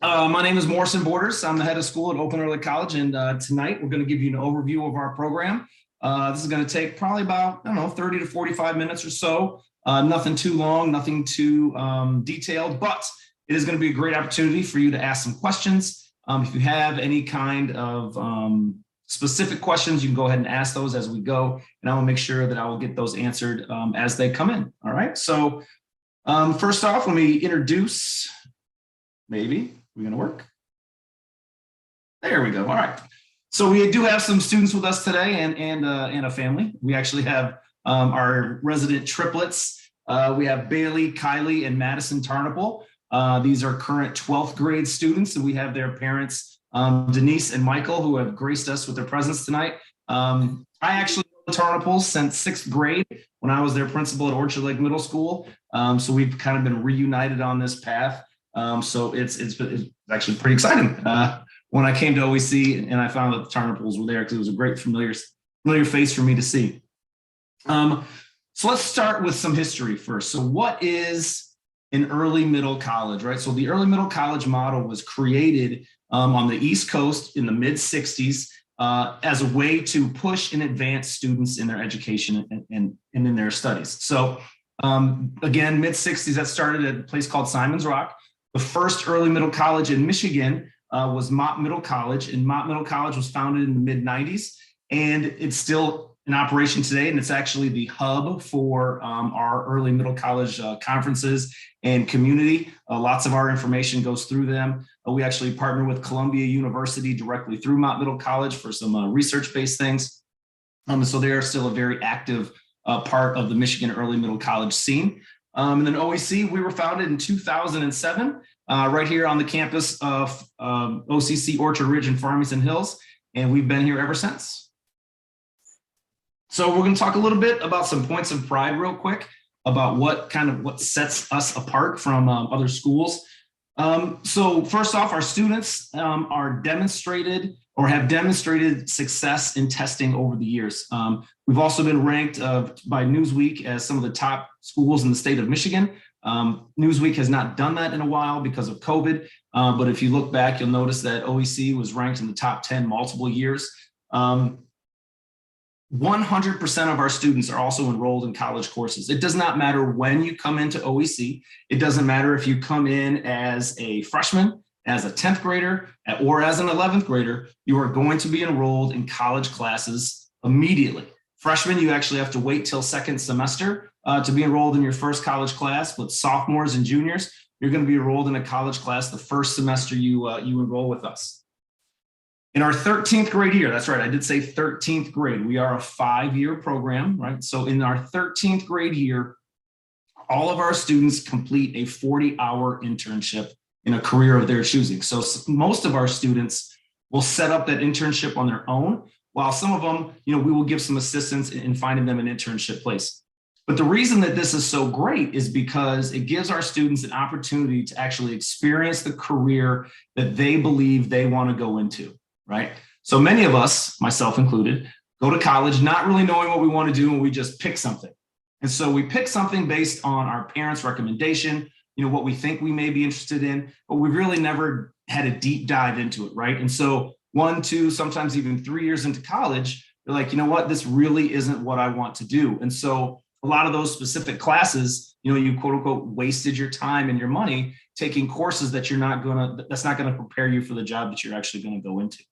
My name is Morrison Borders. I'm the head of school at Open Early College, and tonight we're going to give you an overview of our program. This is going to take probably about, 30 to 45 minutes or so. Nothing too long, nothing too detailed, but it is going to be a great opportunity for you to ask some questions. If you have any kind of specific questions, you can go ahead and ask those as we go, and I will make sure that I will get those answered as they come in. All right, so first off, let me introduce, maybe. We're going to work. There we go. All right. So we do have some students with us today and a family. We actually have our resident triplets. We have Bailey, Kylie, and Madison Tarnapel. These are current 12th grade students, and we have their parents, Denise and Michael, who have graced us with their presence tonight. I actually know the Tarnapels since 6th grade when I was their principal at Orchard Lake Middle School. So we've kind of been reunited on this path. So it's actually pretty exciting when I came to OEC and I found that the Tarnapels were there because it was a great familiar face for me to see. So let's start with some history first. So what is an early middle college, right? So the early middle college model was created on the East Coast in the mid-60s as a way to push and advance students in their education and in their studies. So again, mid-60s, that started at a place called Simon's Rock. The first early middle college in Michigan was Mott Middle College, and Mott Middle College was founded in the mid-90s, and it's still in operation today, and it's actually the hub for our early middle college conferences and community. Lots of our information goes through them. We actually partner with Columbia University directly through Mott Middle College for some research-based things. So they are still a very active part of the Michigan early middle college scene. And then OEC, we were founded in 2007, right here on the campus of OCC Orchard Ridge and Farmington Hills, and we've been here ever since. So we're going to talk a little bit about some points of pride real quick about what sets us apart from other schools. So first off, our students have demonstrated success in testing over the years. We've also been ranked by Newsweek as some of the top schools in the state of Michigan. Newsweek has not done that in a while because of COVID, but if you look back, you'll notice that OEC was ranked in the top 10 multiple years. 100% of our students are also enrolled in college courses. It does not matter when you come into OEC. It doesn't matter if you come in as a freshman, as a 10th grader, or as an 11th grader, you are going to be enrolled in college classes immediately. Freshmen, you actually have to wait till second semester to be enrolled in your first college class. But sophomores and juniors, you're going to be enrolled in a college class the first semester you enroll with us. In our 13th grade year, that's right, I did say 13th grade. We are a 5-year program, right? So in our 13th grade year, all of our students complete a 40-hour internship in a career of their choosing. So most of our students will set up that internship on their own, while some of them, we will give some assistance in finding them an internship place. But the reason that this is so great is because it gives our students an opportunity to actually experience the career that they believe they want to go into, right? So many of us, myself included, go to college not really knowing what we want to do, and we just pick something. And so we pick something based on our parents' recommendation, what we think we may be interested in, but we've really never had a deep dive into it, right? And so 1, 2, sometimes even 3 years into college, you're like, this really isn't what I want to do. And so a lot of those specific classes, you quote unquote wasted your time and your money taking courses that that's not gonna prepare you for the job that you're actually gonna go into.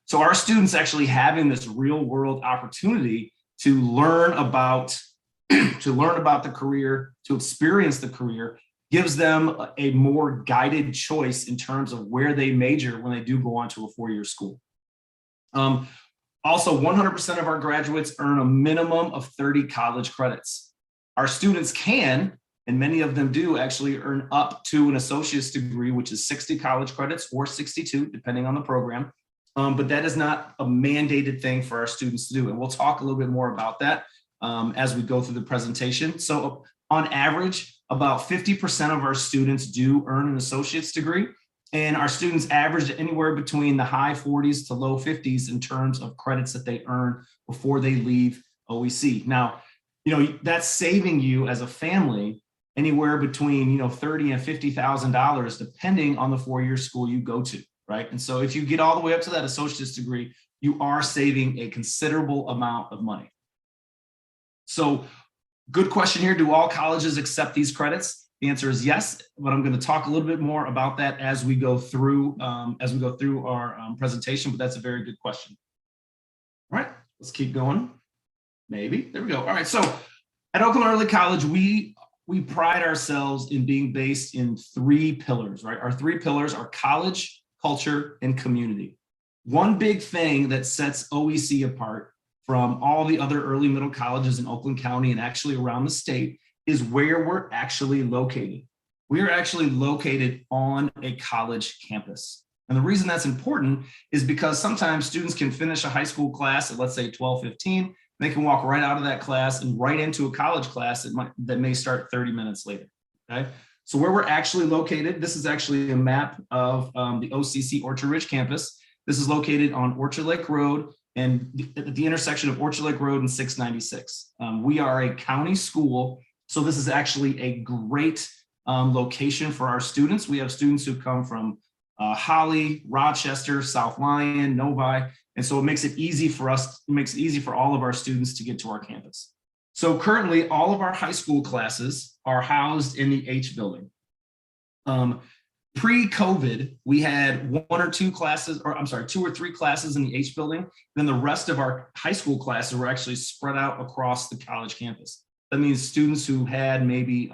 So our students actually having this real world opportunity to learn about the career, to experience the career, gives them a more guided choice in terms of where they major when they do go on to a 4-year school. Also, 100% of our graduates earn a minimum of 30 college credits. Our students can, and many of them do, actually earn up to an associate's degree, which is 60 college credits or 62, depending on the program. But that is not a mandated thing for our students to do. And we'll talk a little bit more about that as we go through the presentation. So on average, about 50% of our students do earn an associate's degree, and our students average anywhere between the high 40s to low 50s in terms of credits that they earn before they leave OEC. Now, that's saving you as a family anywhere between $30,000 and $50,000, depending on the four-year school you go to, right? And so if you get all the way up to that associate's degree, you are saving a considerable amount of money. So good question here. Do all colleges accept these credits? The answer is yes, but I'm going to talk a little bit more about that as we go through our presentation, but that's a very good question. All right, let's keep going. Maybe, there we go. All right, so at Oakland Early College, we pride ourselves in being based in three pillars, right? Our three pillars are college, culture, and community. One big thing that sets OEC apart from all the other early middle colleges in Oakland County and actually around the state is where we're actually located. We are actually located on a college campus. And the reason that's important is because sometimes students can finish a high school class at, let's say, 12:15. They can walk right out of that class and right into a college class that may start 30 minutes later, okay? So where we're actually located, this is actually a map of the OCC Orchard Ridge campus. This is located on Orchard Lake Road and at the intersection of Orchard Lake Road and 696. We are a county school, so this is actually a great location for our students. We have students who come from Holly, Rochester, South Lyon, Novi, and so it makes it easy for us, it makes it easy for all of our students to get to our campus. So currently, all of our high school classes are housed in the H building. Pre-COVID, we had two or three classes in the H building. Then the rest of our high school classes were actually spread out across the college campus. That means students who had maybe,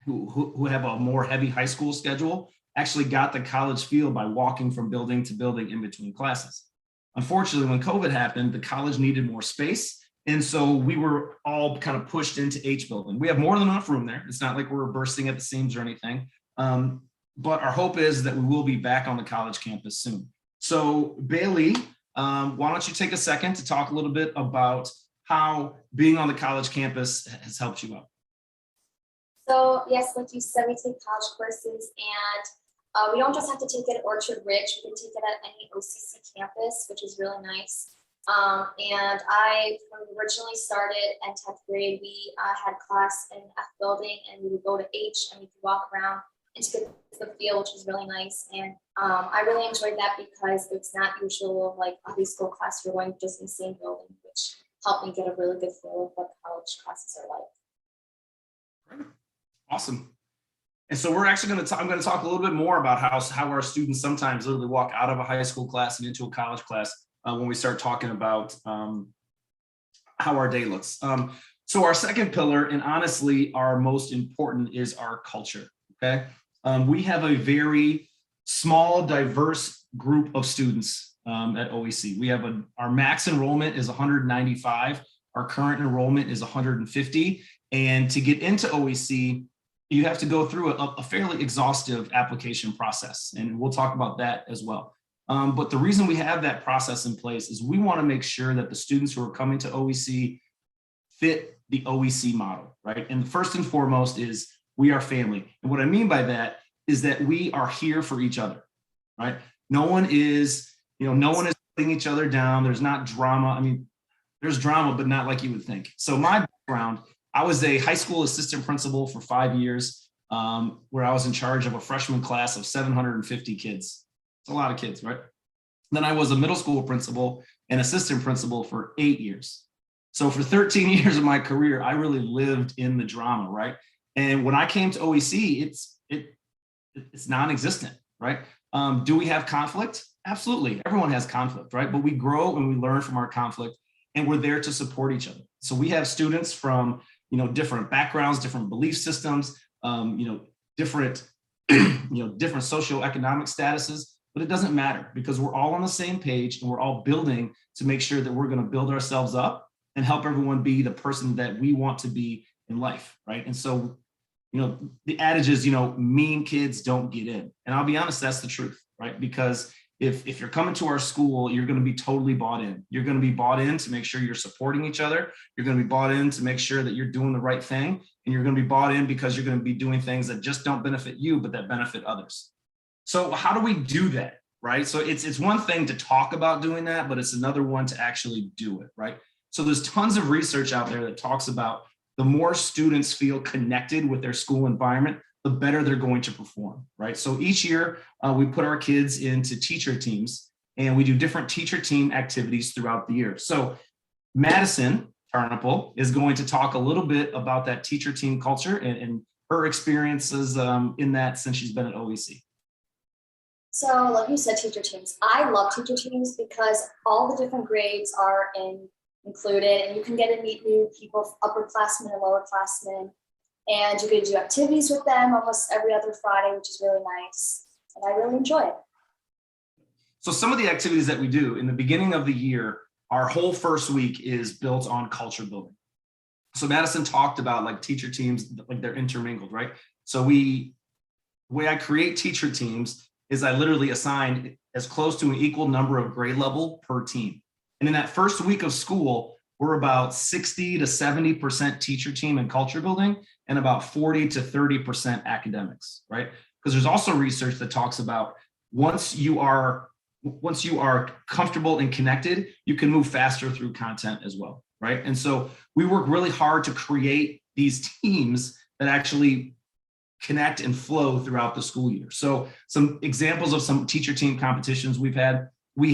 who have a more heavy high school schedule actually got the college feel by walking from building to building in between classes. Unfortunately, when COVID happened, the college needed more space. And so we were all kind of pushed into H building. We have more than enough room there. It's not like we're bursting at the seams or anything. But our hope is that we will be back on the college campus soon. So Bailey, why don't you take a second to talk a little bit about how being on the college campus has helped you out? So yes, like you said, we take college courses and we don't just have to take it at Orchard Ridge, we can take it at any OCC campus, which is really nice. And I originally started in 10th grade, we had class in F building and we would go to H and we could walk around and to get the feel, which was really nice. And I really enjoyed that because it's not usual like a high school class, you're going just in the same building, which helped me get a really good feel of what college classes are like. Awesome. And so we're actually going to I'm going to talk a little bit more about how our students sometimes literally walk out of a high school class and into a college class when we start talking about how our day looks. So our second pillar, and honestly our most important, is our culture. Okay, we have a very small, diverse group of students at OEC. We have our max enrollment is 195. Our current enrollment is 150. And to get into OEC, you have to go through a fairly exhaustive application process, and we'll talk about that as well. But the reason we have that process in place is we want to make sure that the students who are coming to OEC fit the OEC model, right? And first and foremost is we are family. And what I mean by that is that we are here for each other, right? No one is putting each other down. There's not drama. I mean, there's drama, but not like you would think. So my background, I was a high school assistant principal for 5 years, where I was in charge of a freshman class of 750 kids. It's a lot of kids, right? Then I was a middle school principal and assistant principal for 8 years. So for 13 years of my career, I really lived in the drama, right? And when I came to OEC, it's non-existent, right? Do we have conflict? Absolutely. Everyone has conflict, right? But we grow and we learn from our conflict, and we're there to support each other. So we have students from different backgrounds, different belief systems, different different socioeconomic statuses, but it doesn't matter because we're all on the same page and we're all building to make sure that we're going to build ourselves up and help everyone be the person that we want to be in life, right? And so, the adage is, mean kids don't get in. And I'll be honest, that's the truth, right? Because if you're coming to our school, you're going to be totally bought in. You're going to be bought in to make sure you're supporting each other. You're going to be bought in to make sure that you're doing the right thing. And you're going to be bought in because you're going to be doing things that just don't benefit you, but that benefit others. So how do we do that, right? So it's one thing to talk about doing that, but it's another one to actually do it, right? So there's tons of research out there that talks about the more students feel connected with their school environment, the better they're going to perform, right? So each year we put our kids into teacher teams, and we do different teacher team activities throughout the year. So Madison Tarnapel is going to talk a little bit about that teacher team culture and her experiences in that since she's been at OEC. So like you said, teacher teams. I love teacher teams because all the different grades are included, and you can get to meet new people, upperclassmen and lowerclassmen, and you get to do activities with them almost every other Friday, which is really nice, and I really enjoy it. So some of the activities that we do in the beginning of the year, our whole first week is built on culture building. So Madison talked about like teacher teams, like they're intermingled, right? So the way I create teacher teams is I literally assign as close to an equal number of grade level per team. And in that first week of school, we're about 60 to 70% teacher team and culture building, and about 40 to 30% academics, right? Because there's also research that talks about once you are comfortable and connected, you can move faster through content as well, right? And so we work really hard to create these teams that actually connect and flow throughout the school year. So some examples of some teacher team competitions we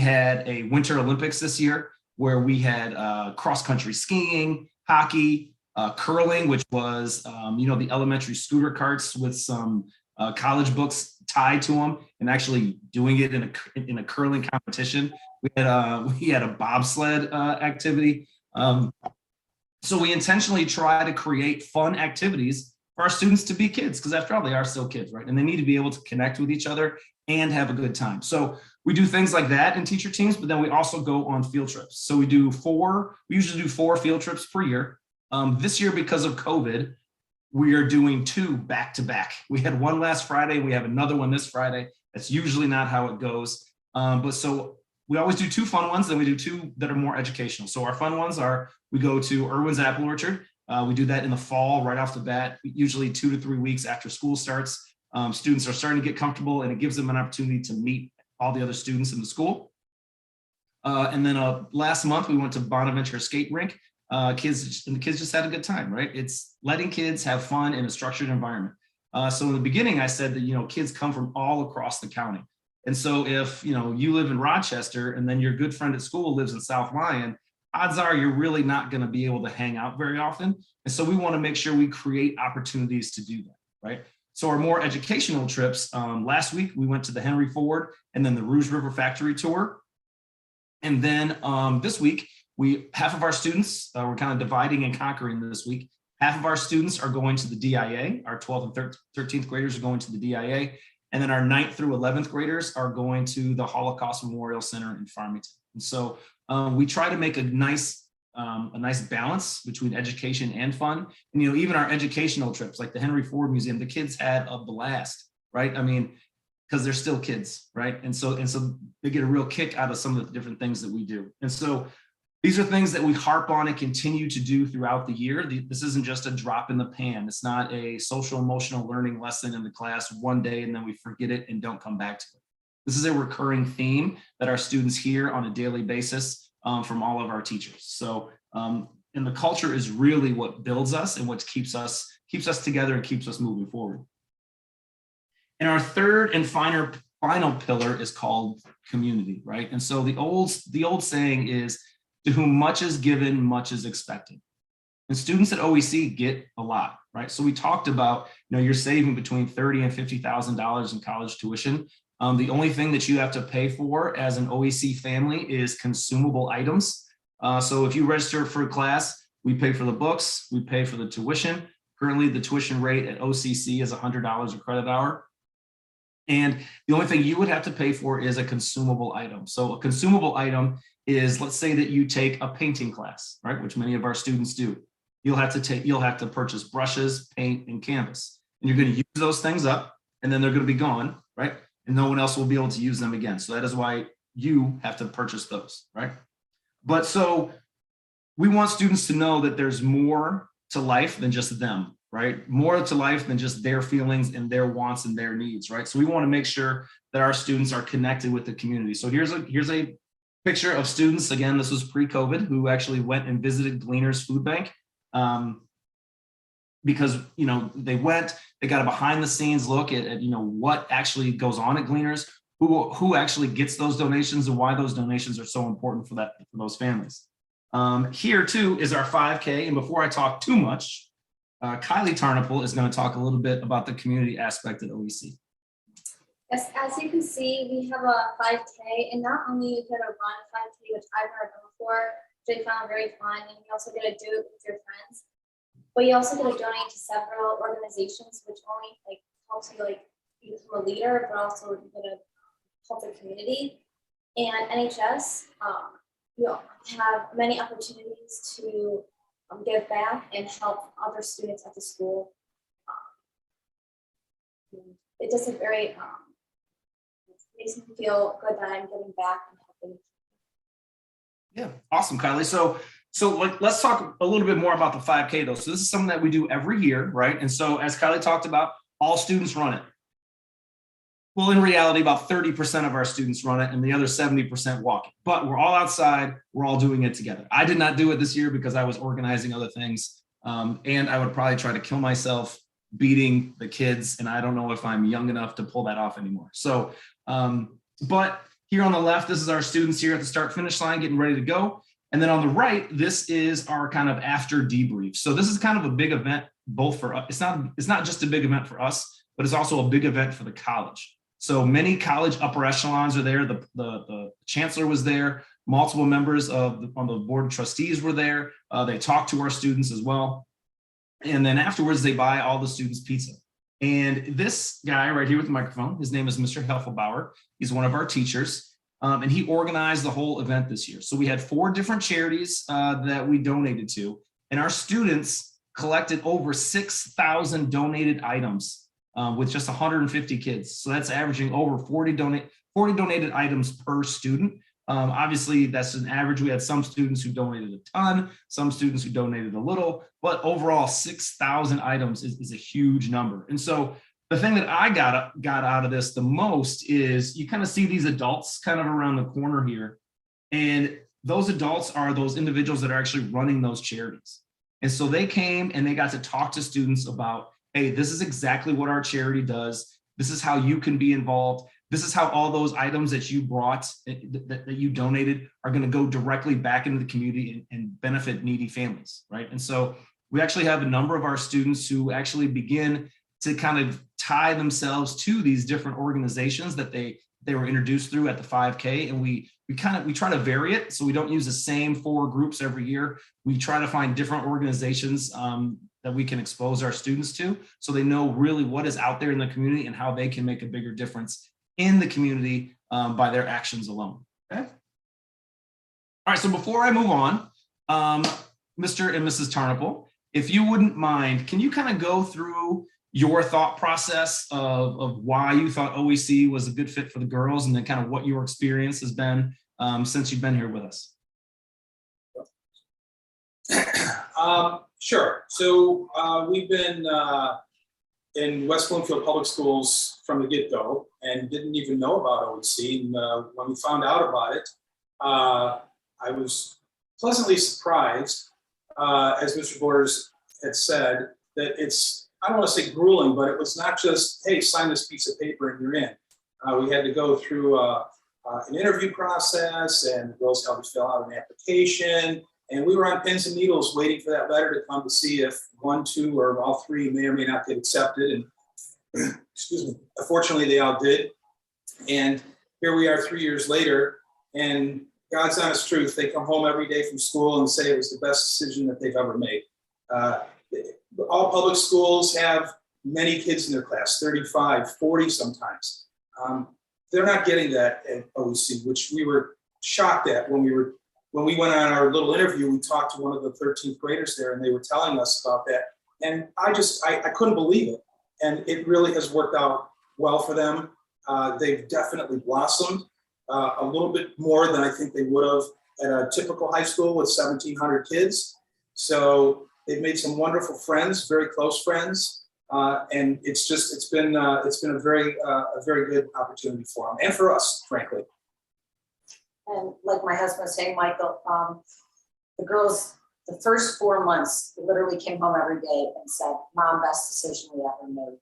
had a Winter Olympics this year where we had cross-country skiing, hockey, curling, which was, the elementary scooter carts with some college books tied to them, and actually doing it in a curling competition. We had a bobsled activity. So we intentionally try to create fun activities for our students to be kids, because after all, they are still kids, right? And they need to be able to connect with each other and have a good time. So we do things like that in teacher teams, but then we also go on field trips. So we usually do 4 field trips per year. This year, because of COVID, we are doing 2 back to back. We had one last Friday. We have another one this Friday. That's usually not how it goes. But so we always do 2 fun ones, then we do 2 that are more educational. So our fun ones are, we go to Irwin's Apple Orchard. We do that in the fall, right off the bat, usually 2 to 3 weeks after school starts. Students are starting to get comfortable, and it gives them an opportunity to meet all the other students in the school. And then last month, we went to Bonaventure Skate Rink. The kids just had a good time, right? It's letting kids have fun in a structured environment. So in the beginning, I said that, kids come from all across the county. And so if, you live in Rochester and then your good friend at school lives in South Lyon, odds are you're really not going to be able to hang out very often. And so we want to make sure we create opportunities to do that, right? So our more educational trips, last week, we went to the Henry Ford and then the Rouge River Factory Tour. And then this week, half of our students, we're kind of dividing and conquering this week. Half of our students are going to the DIA. Our 12th and 13th graders are going to the DIA. And then our 9th through 11th graders are going to the Holocaust Memorial Center in Farmington. And so we try to make a nice balance between education and fun. And, even our educational trips, like the Henry Ford Museum, the kids had a blast, right? I mean, because they're still kids, right? And so they get a real kick out of some of the different things that we do. And so these are things that we harp on and continue to do throughout the year. This isn't just a drop in the pan. It's not a social emotional learning lesson in the class one day and then we forget it and don't come back to it. This is a recurring theme that our students hear on a daily basis from all of our teachers. So, and the culture is really what builds us and what keeps us together and keeps us moving forward. And our third and final pillar is called community, right? And so the old saying is, to whom much is given, much is expected. And students at OEC get a lot, right? So we talked about, you're saving between $30,000 and $50,000 in college tuition. The only thing that you have to pay for as an OEC family is consumable items. So if you register for a class, we pay for the books, we pay for the tuition. Currently, the tuition rate at OCC is $100 a credit hour. And the only thing you would have to pay for is a consumable item. So a consumable item is, let's say that you take a painting class, right? Which many of our students do. You'll have to purchase brushes, paint, and canvas. And you're going to use those things up, and then they're going to be gone, right? And no one else will be able to use them again. So that is why you have to purchase those, right? But so we want students to know that there's more to life than just them, right? More to life than just their feelings and their wants and their needs, right? So we want to make sure that our students are connected with the community. So here's a picture of students, again, this was pre-COVID, who actually went and visited Gleaner's Food Bank. because, they got a behind the scenes look at what actually goes on at Gleaners, who actually gets those donations and why those donations are so important for those families. Here too is our 5K. And before I talk too much, Kylie Tarnapel is going to talk a little bit about the community aspect of OEC. Yes, as you can see, we have a 5K, and not only you get a run 5K, which I've never done before, which I found very fun, and you also get to do it with your friends. But you also get to donate to several organizations, which only helps you become a leader, but also you get to help the community. And NHS, you have many opportunities to give back and help other students at the school. It just makes me feel good that I'm giving back and helping. Yeah, awesome, Kylie. So let's talk a little bit more about the 5K though. So this is something that we do every year, right? And so as Kylie talked about, all students run it. Well, in reality, about 30% of our students run it and the other 70% walk it. But we're all outside, we're all doing it together. I did not do it this year because I was organizing other things. And I would probably try to kill myself beating the kids. And I don't know if I'm young enough to pull that off anymore. So, but here on the left, this is our students here at the start finish line getting ready to go. And then on the right, this is our kind of after debrief. So this is kind of a big event, both for us. It's not just a big event for us, but it's also a big event for the college. So many college upper echelons are there. The chancellor was there. Multiple members on the board of trustees were there. They talked to our students as well. And then afterwards, they buy all the students pizza. And this guy right here with the microphone, his name is Mr. Heffelbauer. He's one of our teachers. And he organized the whole event this year. So we had 4 different charities that we donated to, and our students collected over 6,000 donated items with just 150 kids. So that's averaging over 40 donated items per student. Obviously, that's an average. We had some students who donated a ton, some students who donated a little, but overall 6,000 items is a huge number. And so the thing that I got out of this the most is you kind of see these adults kind of around the corner here. And those adults are those individuals that are actually running those charities. And so they came and they got to talk to students about, hey, this is exactly what our charity does. This is how you can be involved. This is how all those items that you brought, that you donated, are going to go directly back into the community and benefit needy families, right? And so we actually have a number of our students who actually begin to kind of tie themselves to these different organizations that they were introduced through at the 5K. And we try to vary it. So we don't use the same 4 groups every year. We try to find different organizations that we can expose our students to, so they know really what is out there in the community and how they can make a bigger difference in the community by their actions alone. Okay. All right, so before I move on, Mr. and Mrs. Tarnapel, if you wouldn't mind, can you kind of go through your thought process of why you thought OEC was a good fit for the girls, and then kind of what your experience has been since you've been here with us? Sure. So we've been in West Bloomfield Public Schools from the get-go and didn't even know about OEC. And when we found out about it, I was pleasantly surprised, as Mr. Borders had said, that it's, I don't want to say grueling, but it was not just, hey, sign this piece of paper and you're in. We had to go through an interview process, and the girls had to fill out an application. And we were on pins and needles waiting for that letter to come to see if 1, 2, or all 3 may or may not get accepted. And excuse me, unfortunately, they all did. And here we are 3 years later, and God's honest truth, they come home every day from school and say it was the best decision that they've ever made. All public schools have many kids in their class, 35, 40 sometimes. They're not getting that at OEC, which we were shocked at when we went on our little interview. We talked to one of the 13th graders there, and they were telling us about that. And I couldn't believe it. And it really has worked out well for them. They've definitely blossomed a little bit more than I think they would have at a typical high school with 1,700 kids. So they've made some wonderful friends, very close friends. And it's been a very good opportunity for them and for us, frankly. And like my husband was saying, Michael, the girls the first 4 months, literally came home every day and said, Mom, best decision we ever made.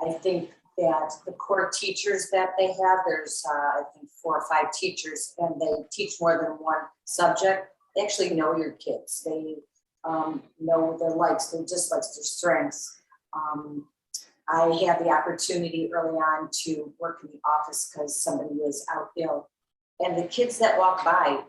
I think that the core teachers that they have, there's, I think 4 or 5 teachers, and they teach more than one subject. They actually know your kids. They know their likes, their dislikes, their strengths. I had the opportunity early on to work in the office because somebody was out ill. And the kids that walk by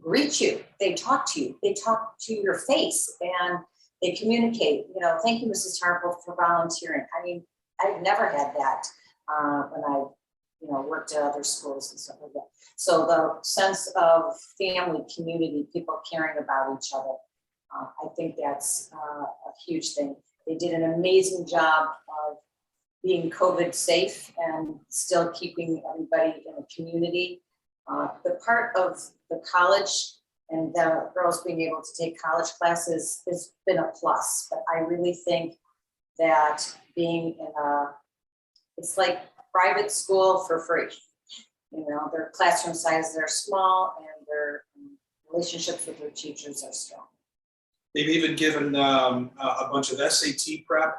greet you, they talk to you, they talk to your face, and they communicate. You know, thank you, Mrs. Harple, for volunteering. I mean, I've never had that when I, worked at other schools and stuff like that. So the sense of family, community, people caring about each other, I think that's a huge thing. They did an amazing job of being COVID safe and still keeping everybody in the community. The part of the college and the girls being able to take college classes has been a plus, but I really think that being in it's like private school for free. Their classroom sizes are small and their relationships with their teachers are strong. They've even given a bunch of SAT prep,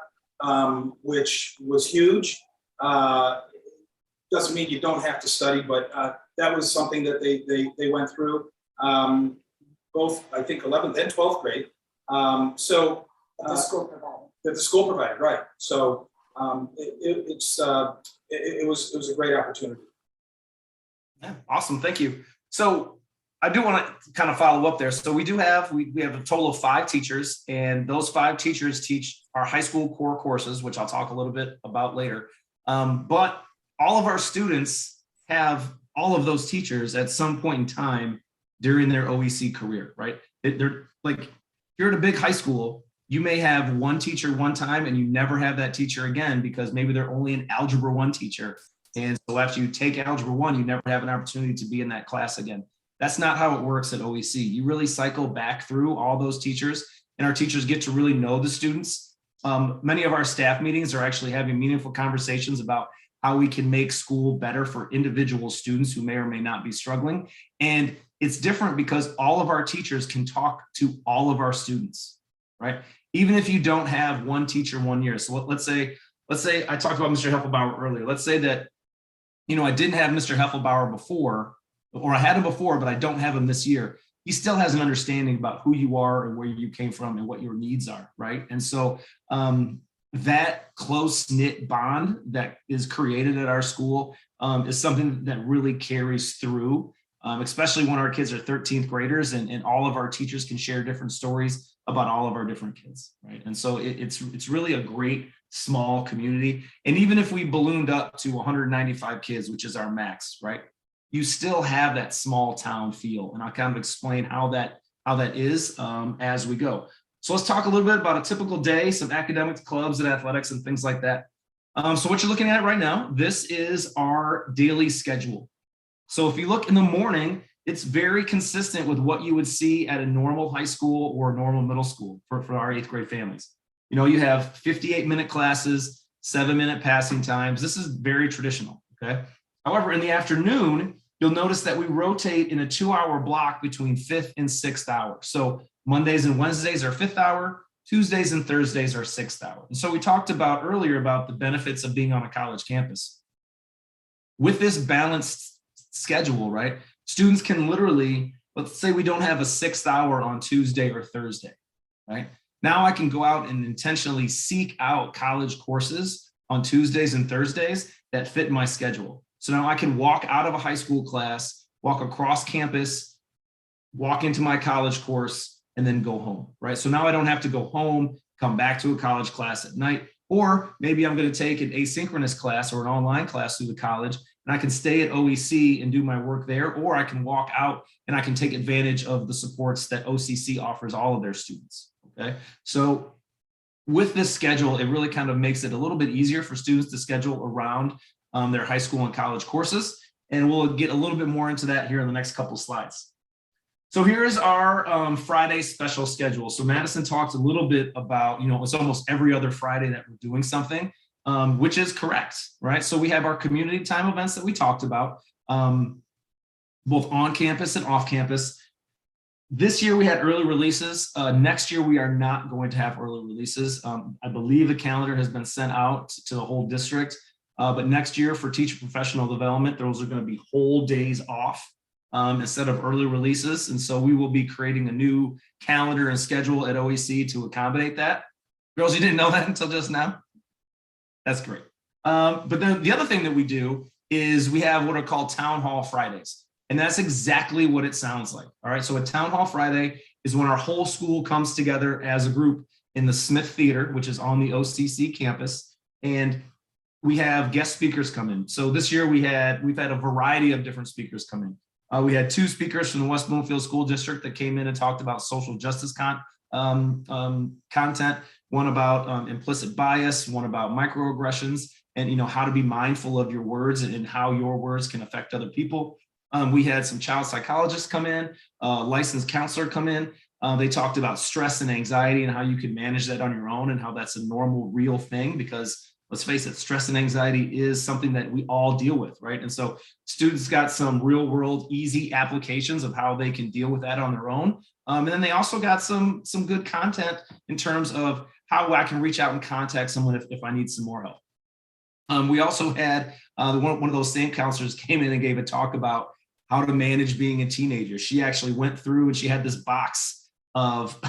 which was huge. Doesn't mean you don't have to study, but that was something that they went through, both, I think, 11th and 12th grade. The school provided. That the school provided, right. So it was a great opportunity. Yeah, awesome, thank you. So I do want to kind of follow up there. So we have a total of 5 teachers, and those 5 teachers teach our high school core courses, which I'll talk a little bit about later. But all of our students have all of those teachers at some point in time during their OEC career, right? They're like, if you're at a big high school, you may have one teacher one time and you never have that teacher again because maybe they're only an Algebra 1 teacher. And so after you take Algebra 1, you never have an opportunity to be in that class again. That's not how it works at OEC. You really cycle back through all those teachers, and our teachers get to really know the students. Many of our staff meetings are actually having meaningful conversations about how we can make school better for individual students who may or may not be struggling. And it's different because all of our teachers can talk to all of our students, right? Even if you don't have one teacher 1 year. So let's say I talked about Mr. Heffelbauer earlier. Let's say that, I didn't have Mr. Heffelbauer before, or I had him before, but I don't have him this year. He still has an understanding about who you are and where you came from and what your needs are, right? And so that close-knit bond that is created at our school is something that really carries through, especially when our kids are 13th graders and all of our teachers can share different stories about all of our different kids, right? And so it's really a great small community. And even if we ballooned up to 195 kids, which is our max, right? You still have that small town feel. And I'll kind of explain how that is as we go. So let's talk a little bit about a typical day, some academics, clubs, and athletics, and things like that. So what you're looking at right now, this is our daily schedule. So if you look in the morning, it's very consistent with what you would see at a normal high school or normal middle school for our 8th grade families. You have 58-minute classes, 7-minute passing times. This is very traditional, okay? However, in the afternoon, you'll notice that we rotate in a 2-hour block between 5th and 6th hour. So Mondays and Wednesdays are 5th hour, Tuesdays and Thursdays are 6th hour. And so we talked about earlier about the benefits of being on a college campus. With this balanced schedule, right? Students can literally, let's say we don't have a 6th hour on Tuesday or Thursday, right? Now I can go out and intentionally seek out college courses on Tuesdays and Thursdays that fit my schedule. So now I can walk out of a high school class, walk across campus, walk into my college course, and then go home, right? So now I don't have to go home, come back to a college class at night, or maybe I'm going to take an asynchronous class or an online class through the college, and I can stay at OEC and do my work there, or I can walk out and I can take advantage of the supports that OCC offers all of their students, okay? So with this schedule, it really kind of makes it a little bit easier for students to schedule around their high school and college courses. And we'll get a little bit more into that here in the next couple slides. So here's our Friday special schedule. So Madison talked a little bit about, it's almost every other Friday that we're doing something, which is correct, right? So we have our community time events that we talked about, both on campus and off campus. This year we had early releases. Next year we are not going to have early releases. I believe the calendar has been sent out to the whole district, but next year for teacher professional development, those are going to be whole days off instead of early releases. And so we will be creating a new calendar and schedule at OEC to accommodate that. Girls, you didn't know that until just now? That's great. But then the other thing that we do is we have what are called Town Hall Fridays. And that's exactly what it sounds like. All right. So a Town Hall Friday is when our whole school comes together as a group in the Smith Theater, which is on the OCC campus. And we have guest speakers come in. So this year we've had a variety of different speakers come in. We had 2 speakers from the West Bloomfield School District that came in and talked about social justice content, one about implicit bias, one about microaggressions, and how to be mindful of your words and how your words can affect other people. We had some child psychologists come in, licensed counselor come in. They talked about stress and anxiety and how you can manage that on your own and how that's a normal, real thing, because let's face it, stress and anxiety is something that we all deal with, right? And so students got some real world, easy applications of how they can deal with that on their own. And then they also got some good content in terms of how I can reach out and contact someone if I need some more help. We also had one of those same counselors came in and gave a talk about how to manage being a teenager. She actually went through and she had this box of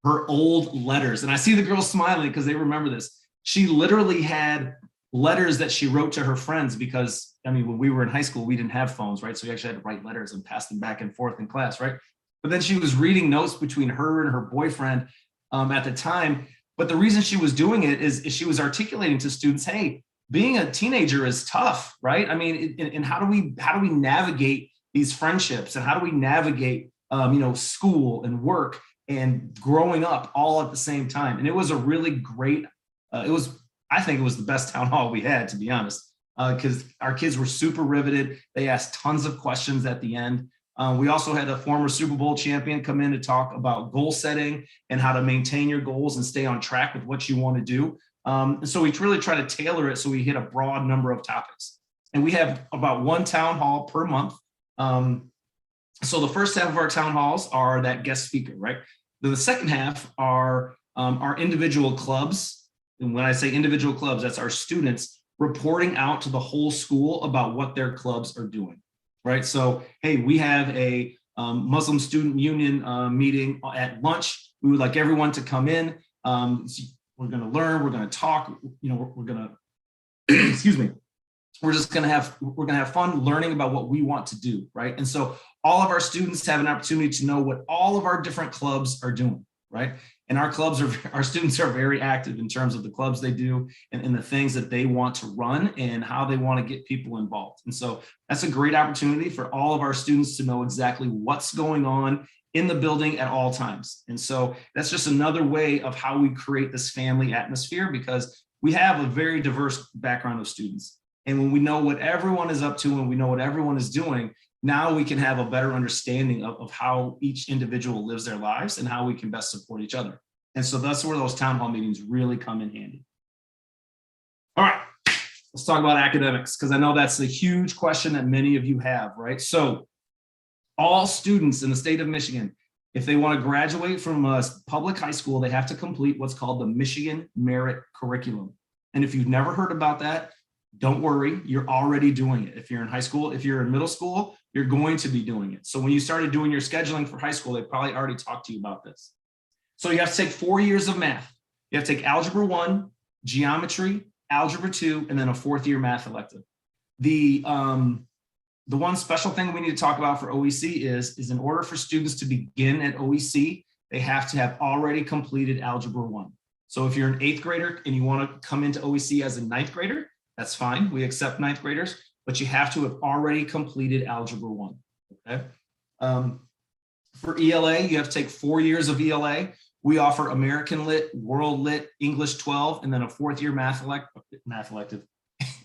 her old letters. And I see the girls smiling because they remember this. She literally had letters that she wrote to her friends because, when we were in high school, we didn't have phones, right? So we actually had to write letters and pass them back and forth in class, right? But then she was reading notes between her and her boyfriend at the time. But the reason she was doing it is she was articulating to students, hey, being a teenager is tough, right? And how do we navigate these friendships, and how do we navigate, school and work and growing up all at the same time? And it was a really great. I think it was the best town hall we had, to be honest, because our kids were super riveted. They asked tons of questions at the end. We also had a former Super Bowl champion come in to talk about goal setting and how to maintain your goals and stay on track with what you want to do. And so we really try to tailor it so we hit a broad number of topics. And we have about 1 town hall per month. So the first half of our town halls are that guest speaker, right? Then the second half are our individual clubs. And when I say individual clubs, that's our students reporting out to the whole school about what their clubs are doing, right? So, hey, we have a Muslim Student Union meeting at lunch. We would like everyone to come in. We're going to learn, we're going to talk, we're going to, excuse me, we're going to have fun learning about what we want to do, right? And so all of our students have an opportunity to know what all of our different clubs are doing, right? And our students are very active in terms of the clubs they do and the things that they want to run and how they want to get people involved. And so that's a great opportunity for all of our students to know exactly what's going on in the building at all times. And so that's just another way of how we create this family atmosphere, because we have a very diverse background of students. And when we know what everyone is up to and we know what everyone is doing, now we can have a better understanding of how each individual lives their lives and how we can best support each other. And so that's where those town hall meetings really come in handy. All right, let's talk about academics, because I know that's a huge question that many of you have, right? So all students in the state of Michigan, if they want to graduate from a public high school, they have to complete what's called the Michigan Merit Curriculum. And if you've never heard about that, don't worry, you're already doing it. If you're in high school, if you're in middle school, you're going to be doing it. So when you started doing your scheduling for high school, they probably already talked to you about this. So you have to take 4 years of math. You have to take Algebra 1, Geometry, Algebra 2, and then a 4th year math elective. The one special thing we need to talk about for OEC is in order for students to begin at OEC, they have to have already completed Algebra 1. So if you're an 8th grader and you want to come into OEC as a 9th grader, that's fine. We accept 9th graders, but you have to have already completed Algebra 1, okay? For ELA, you have to take 4 years of ELA. We offer American Lit, World Lit, English 12, and then a 4th year math elective,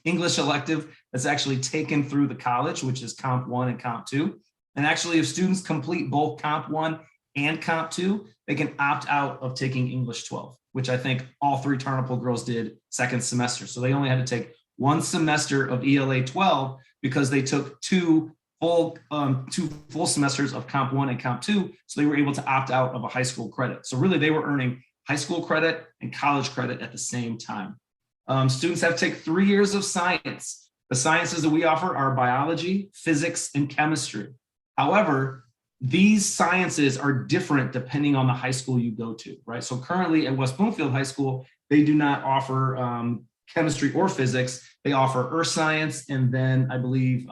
English elective that's actually taken through the college, which is Comp 1 and Comp 2. And actually, if students complete both Comp 1 and Comp 2, they can opt out of taking English 12, which I think all 3 Tarnopol girls did second semester. So they only had to take 1 semester of ELA 12 because they took 2 two full semesters of Comp 1 and Comp 2, so they were able to opt out of a high school credit. So really, they were earning high school credit and college credit at the same time. Students have to take 3 years of science. The sciences that we offer are biology, physics, and chemistry. However, these sciences are different depending on the high school you go to, right? So currently at West Bloomfield High School, they do not offer chemistry or physics. They offer earth science, and then I believe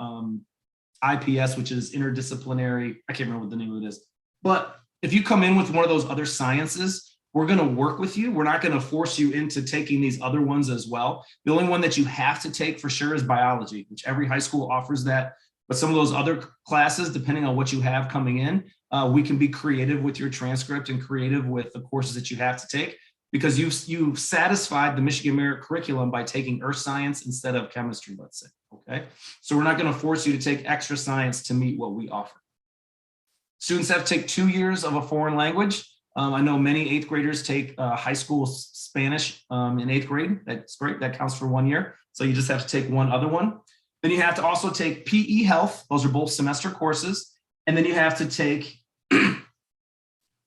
IPS, which is interdisciplinary. I can't remember what the name of it is. But if you come in with one of those other sciences, we're going to work with you. We're not going to force you into taking these other ones as well. The only one that you have to take for sure is biology, which every high school offers that. But some of those other classes, depending on what you have coming in, we can be creative with your transcript and creative with the courses that you have to take, because you've satisfied the Michigan Merit Curriculum by taking earth science instead of chemistry, let's say, okay? So we're not going to force you to take extra science to meet what we offer. Students have to take 2 years of a foreign language. I know many 8th graders take high school Spanish in 8th grade. That's great. That counts for 1 year. So you just have to take one other one. Then you have to also take PE Health. Those are both semester courses. And then you have to take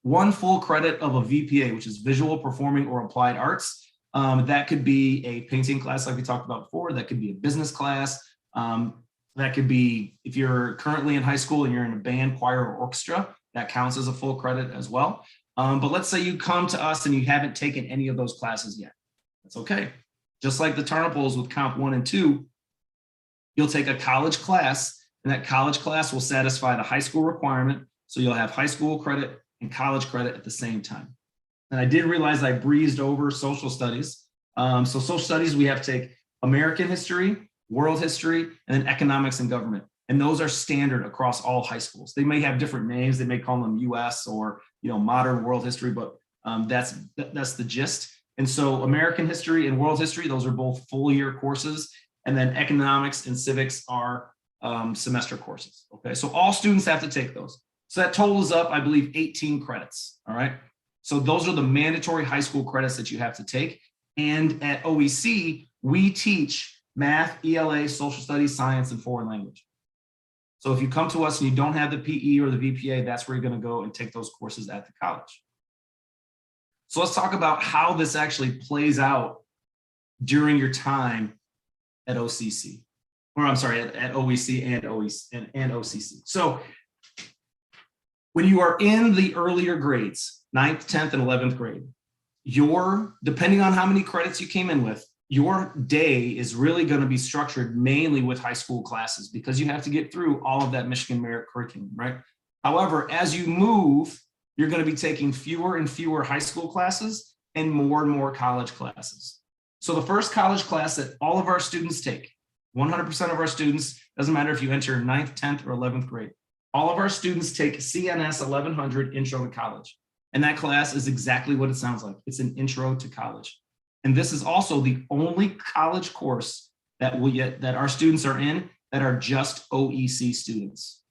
1 full credit of a VPA, which is Visual, Performing, or Applied Arts. That could be a painting class like we talked about before. That could be a business class. That could be, if you're currently in high school and you're in a band, choir, or orchestra, that counts as a full credit as well. But let's say you come to us and you haven't taken any of those classes yet. That's okay. Just like the Tarnaples with Comp 1 and 2, you'll take a college class, and that college class will satisfy the high school requirement. So you'll have high school credit and college credit at the same time. And I did realize I breezed over social studies. So social studies, we have to take American history, world history, and then economics and government. And those are standard across all high schools. They may have different names. They may call them US or, modern world history, but that's the gist. And so American history and world history, those are both full year courses. And then economics and civics are semester courses. Okay, so all students have to take those. So that totals up, I believe, 18 credits. All right. So those are the mandatory high school credits that you have to take. And at OEC, we teach math, ELA, social studies, science, and foreign language. So if you come to us and you don't have the PE or the VPA, that's where you're going to go and take those courses at the college. So let's talk about how this actually plays out during your time at OCC, or I'm sorry, at OEC and OCC. So when you are in the earlier grades, 9th, 10th, and 11th grade, depending on how many credits you came in with, your day is really going to be structured mainly with high school classes, because you have to get through all of that Michigan Merit Curriculum, right? However, as you move, you're going to be taking fewer and fewer high school classes and more college classes. So the first college class that all of our students take, 100% of our students, doesn't matter if you enter 9th, 10th, or 11th grade, all of our students take CNS 1100 Intro to College. And that class is exactly what it sounds like. It's an intro to college. And this is also the only college course that our students are in that are just OEC students.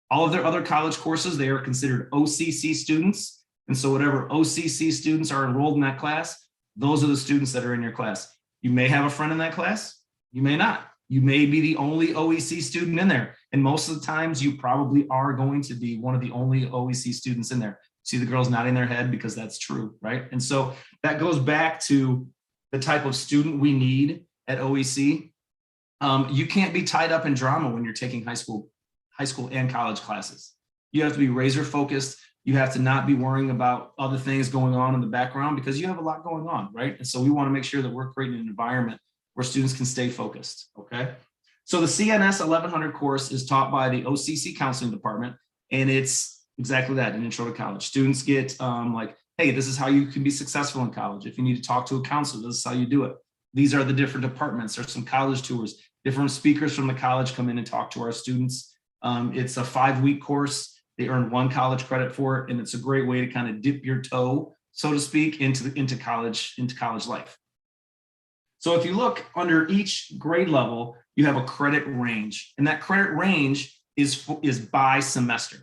All of their other college courses, they are considered OCC students. And so whatever OCC students are enrolled in that class, those are the students that are in your class. You may have a friend in that class. You may not. You may be the only OEC student in there. And most of the times you probably are going to be one of the only OEC students in there. See the girls nodding their head because that's true, right? And so that goes back to the type of student we need at OEC. You can't be tied up in drama when you're taking high school and college classes. You have to be razor focused. You have to not be worrying about other things going on in the background, because you have a lot going on, right? And so we want to make sure that we're creating an environment where students can stay focused, okay? So the CNS 1100 course is taught by the OCC counseling department, and it's exactly that, an intro to college. Students get hey, this is how you can be successful in college. If you need to talk to a counselor, this is how you do it. These are the different departments. There's some college tours. Different speakers from the college come in and talk to our students. It's a 5-week course. They earn 1 college credit for it, and it's a great way to kind of dip your toe, so to speak, into college life. So if you look under each grade level, you have a credit range, and that credit range is by semester.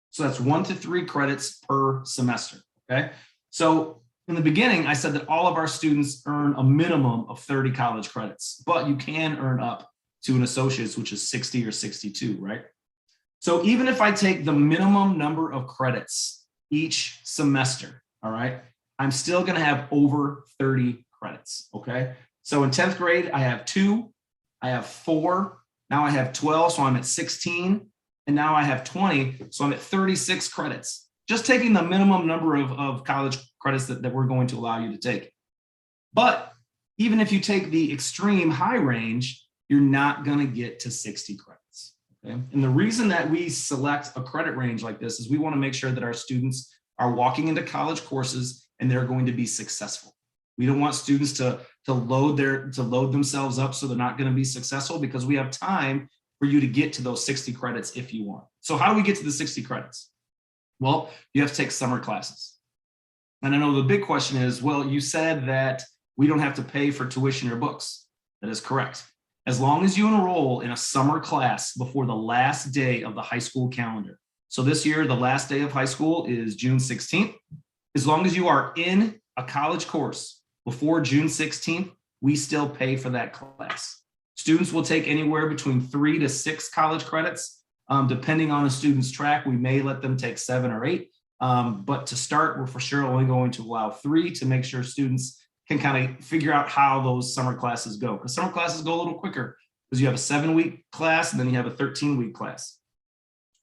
So that's 1 to 3 credits per semester. Okay. So in the beginning, I said that all of our students earn a minimum of 30 college credits, but you can earn up to an associate's, which is 60 or 62, right? So even if I take the minimum number of credits each semester, all right, I'm still going to have over 30 credits, okay? So in 10th grade, I have 2, I have 4, now I have 12, so I'm at 16, and now I have 20, so I'm at 36 credits. Just taking the minimum number of college credits that we're going to allow you to take. But even if you take the extreme high range, you're not going to get to 60 credits. Okay? And the reason that we select a credit range like this is we want to make sure that our students are walking into college courses and they're going to be successful. We don't want students to load themselves up so they're not going to be successful, because we have time for you to get to those 60 credits if you want. So how do we get to the 60 credits? Well, you have to take summer classes. And I know the big question is, well, you said that we don't have to pay for tuition or books. That is correct. As long as you enroll in a summer class before the last day of the high school calendar. So this year, the last day of high school is June 16th. As long as you are in a college course before June 16th, we still pay for that class. Students will take anywhere between 3 to 6 college credits. Depending on a student's track, we may let them take 7 or 8. But to start, we're for sure only going to allow 3 to make sure students can kind of figure out how those summer classes go. Because summer classes go a little quicker because you have a 7-week class and then you have a 13-week class.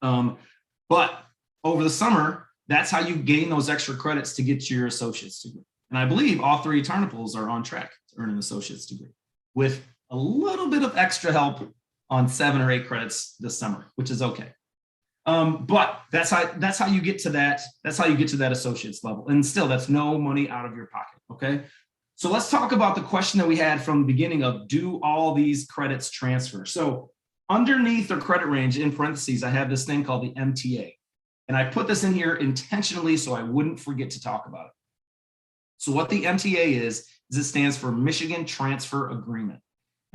But over the summer, that's how you gain those extra credits to get your associate's degree. And I believe all 3 Tarnaples are on track to earn an associate's degree with a little bit of extra help on 7 or 8 credits this summer, which is okay. But that's how you get to that. That's how you get to that associate's level. And still, that's no money out of your pocket. Okay. So let's talk about the question that we had from the beginning of, do all these credits transfer? So underneath their credit range, in parentheses, I have this thing called the MTA. And I put this in here intentionally so I wouldn't forget to talk about it. So what the MTA is it stands for Michigan Transfer Agreement.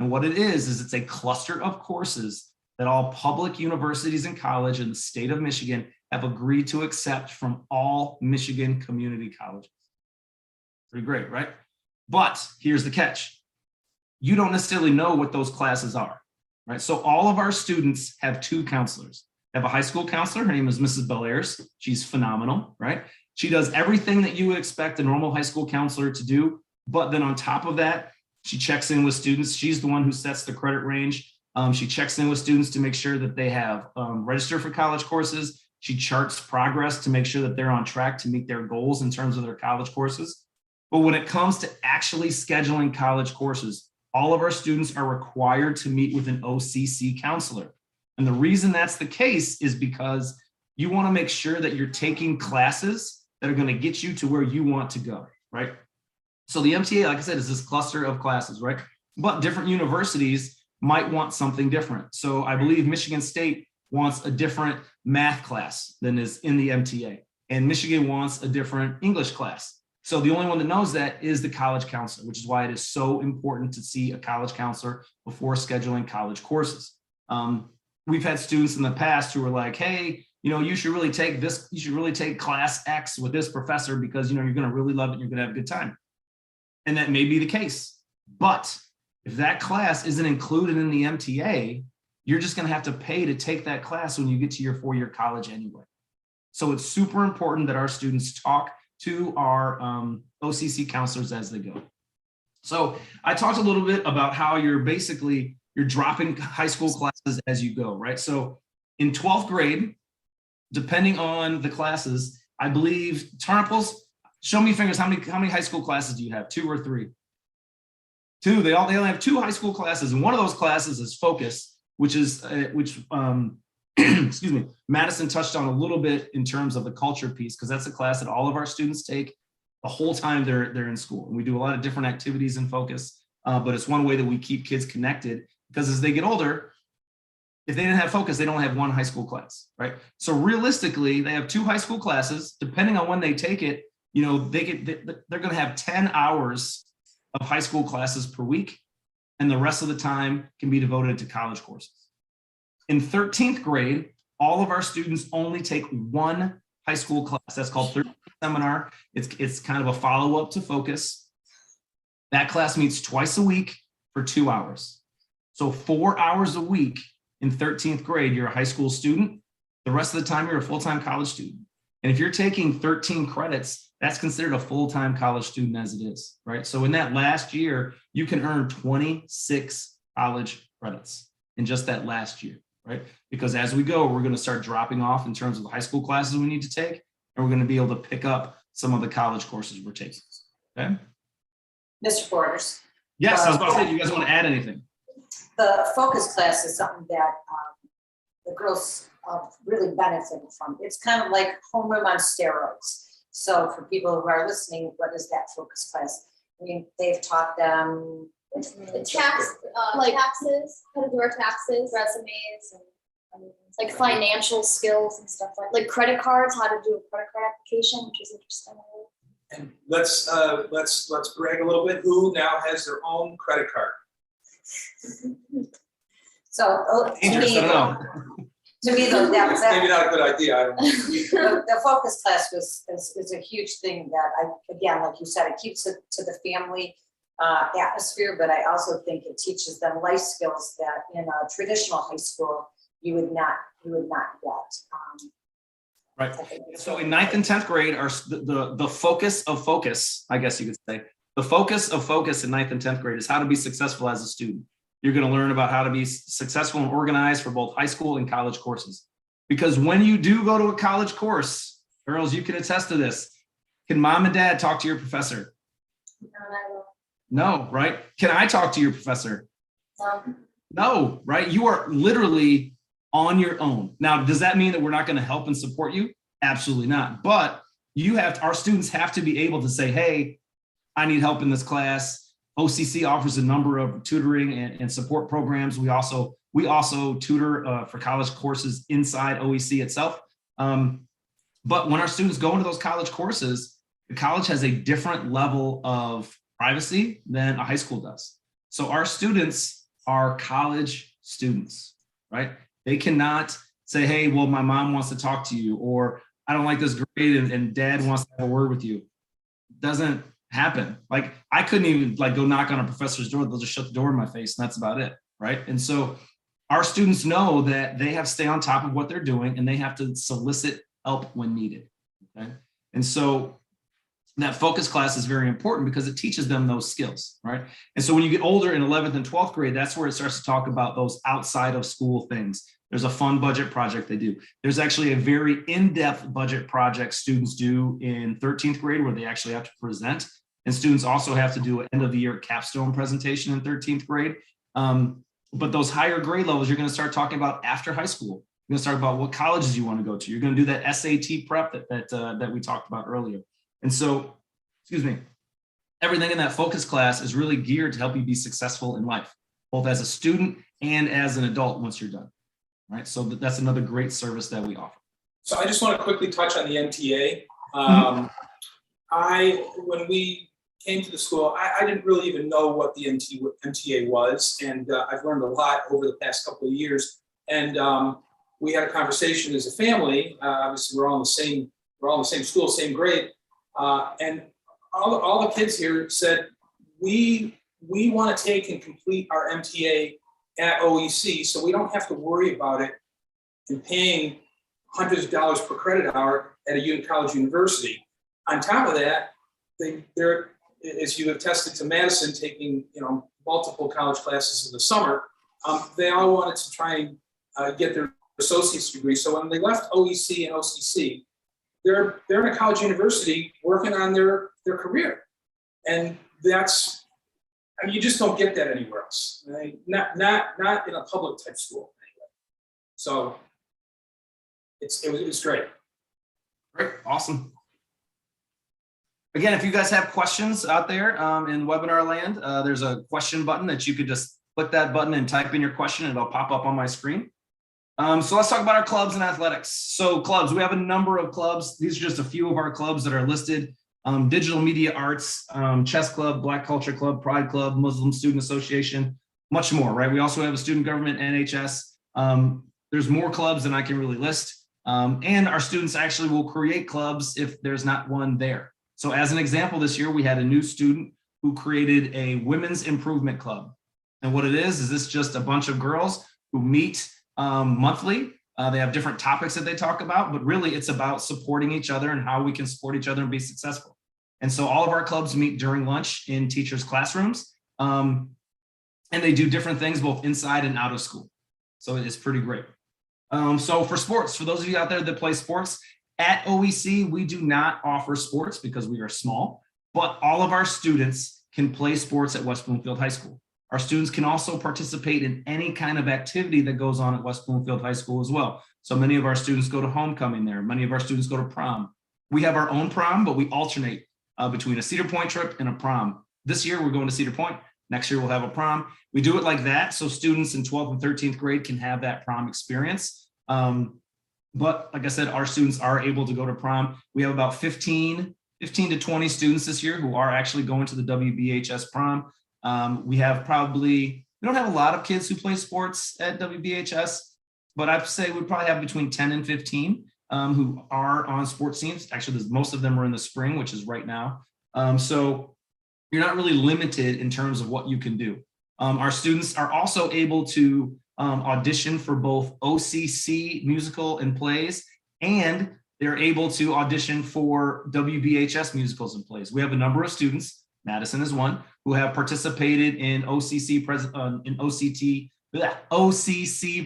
And what it is it's a cluster of courses that all public universities and college in the state of Michigan have agreed to accept from all Michigan community colleges. Pretty great, right? But here's the catch. You don't necessarily know what those classes are, right? So all of our students have 2 counselors. They have a high school counselor. Her name is Mrs. Bellairs. She's phenomenal, right? She does everything that you would expect a normal high school counselor to do. But then on top of that, she checks in with students. She's the one who sets the credit range. She checks in with students to make sure that they have registered for college courses. She charts progress to make sure that they're on track to meet their goals in terms of their college courses. But when it comes to actually scheduling college courses, all of our students are required to meet with an OCC counselor. And the reason that's the case is because you want to make sure that you're taking classes that are going to get you to where you want to go, right? So the MTA, like I said, is this cluster of classes, right? But different universities might want something different. So I believe Michigan State wants a different math class than is in the MTA, and Michigan wants a different English class. So the only one that knows that is the college counselor, which is why it is so important to see a college counselor before scheduling college courses. We've had students in the past who were like, hey, you should really take this, you should really take class X with this professor because, you're going to really love it and you're going to have a good time. And that may be the case. But if that class isn't included in the MTA, you're just going to have to pay to take that class when you get to your 4-year college anyway. So it's super important that our students talk to our OCC counselors as they go. So I talked a little bit about how you're dropping high school classes as you go, right? So in 12th grade, depending on the classes, I believe, Tarnaples, show me fingers, how many high school classes do you have? 2 or 3? 2. They only have 2 high school classes, and one of those classes is Focus, which excuse me, Madison touched on a little bit in terms of the culture piece, because that's a class that all of our students take the whole time they're in school. And we do a lot of different activities in Focus, but it's one way that we keep kids connected, because as they get older, if they didn't have Focus, they don't have 1 high school class, right? So realistically, they have 2 high school classes. Depending on when they take it, they're going to have 10 hours of high school classes per week, and the rest of the time can be devoted to college courses. In 13th grade, all of our students only take 1 high school class. That's called 13th Seminar. It's kind of a follow-up to Focus. That class meets twice a week for 2 hours. So 4 hours a week in 13th grade, you're a high school student. The rest of the time, you're a full-time college student. And if you're taking 13 credits, that's considered a full-time college student as it is, right? So in that last year, you can earn 26 college credits in just that last year, right? Because as we go, we're going to start dropping off in terms of the high school classes we need to take, and we're going to be able to pick up some of the college courses we're taking, okay? Mr. Borders, Yes, I was about to say, do you guys want to add anything? the focus class is something that the girls really benefited from. It's kind of like homeroom on steroids. So for people who are listening, what is that focus class? I mean, they've taught them Taxes, how to do our taxes, resumes, and like financial skills and stuff like credit cards, how to do a credit card application, which is interesting. And let's brag a little bit. Who now has their own credit card? so Dangerous, I don't know. to me though, It's maybe not a good idea. I don't know. the focus class is a huge thing that again, like you said, it keeps it to the family atmosphere, but I also think it teaches them life skills that in a traditional high school you would not get. Right. So in 9th and 10th grade, the focus of focus, I guess you could say, the focus of focus in 9th and 10th grade is how to be successful as a student. You're going to learn about how to be successful and organized for both high school and college courses. Because when you do go to a college course, girls, you can attest to this. Can mom and dad talk to your professor? No, right? Can I talk to your professor? No, right? You are literally on your own. Now, does that mean that we're not going to help and support you? Absolutely not. But our students have to be able to say, hey, I need help in this class. OCC offers a number of tutoring and support programs. We also tutor for college courses inside OEC itself. But when our students go into those college courses, the college has a different level of privacy than a high school does. So our students are college students, right? They cannot say, hey, well, my mom wants to talk to you, or I don't like this grade and dad wants to have a word with you. It doesn't happen. Like I couldn't even go knock on a professor's door. They'll just shut the door in my face and that's about it, right? And so our students know that they have to stay on top of what they're doing and they have to solicit help when needed, okay? And so that focus class is very important because it teaches them those skills, right? And so when you get older in 11th and 12th grade, that's where it starts to talk about those outside of school things. There's a fun budget project they do. There's actually a very in-depth budget project students do in 13th grade where they actually have to present. And students also have to do an end of the year capstone presentation in 13th grade. But those higher grade levels, you're going to start talking about after high school. You're going to start about what colleges you want to go to. You're going to do that SAT prep that we talked about earlier. And so, everything in that focus class is really geared to help you be successful in life, both as a student and as an adult once you're done, right? So that's another great service that we offer. So I just want to quickly touch on the MTA. When we came to the school, I didn't really even know what the MTA was, and I've learned a lot over the past couple of years. And we had a conversation as a family. Obviously, we're all in the same school, same grade. And all the kids here said, we want to take and complete our MTA at OEC so we don't have to worry about it and paying hundreds of dollars per credit hour at a college university. On top of that, they're, as you have attested to Madison, taking multiple college classes in the summer, they all wanted to try and get their associate's degree. So when they left OEC and OCC, they're in a college university working on their career. And that's, you just don't get that anywhere else. Right? Not in a public type school anyway. So it was great. Great, awesome. Again, if you guys have questions out there in webinar land, there's a question button that you could just click that button and type in your question and it'll pop up on my screen. So let's talk about our clubs and athletics. So clubs, we have a number of clubs. These are just a few of our clubs that are listed. Digital Media Arts, Chess Club, Black Culture Club, Pride Club, Muslim Student Association, much more, right? We also have a student government, NHS. There's more clubs than I can really list. And our students actually will create clubs if there's not one there. So as an example, this year, we had a new student who created a women's improvement club. And what it is this just a bunch of girls who meet monthly They have different topics that they talk about, but really it's about supporting each other and how we can support each other and be successful. And so all of our clubs meet during lunch in teachers' classrooms, and they do different things both inside and out of school. So it is pretty great. So for sports, for those of you out there that play sports, at OEC, we do not offer sports because we are small, but all of our students can play sports at West Bloomfield High School. Our students can also participate in any kind of activity that goes on at West Bloomfield High School as well. So many of our students go to homecoming there. Many of our students go to prom. We have our own prom, but we alternate between a Cedar Point trip and a prom. This year, we're going to Cedar Point. Next year, we'll have a prom. We do it like that so students in 12th and 13th grade can have that prom experience. But like I said, our students are able to go to prom. We have about 15 to 20 students this year who are actually going to the WBHS prom. We don't have a lot of kids who play sports at WBHS, but I'd say we probably have between 10 and 15 who are on sports teams. Actually, most of them are in the spring, which is right now. So you're not really limited in terms of what you can do. Our students are also able to audition for both OCC musical and plays, and they're able to audition for WBHS musicals and plays. We have a number of students, Madison is one, who have participated in OCC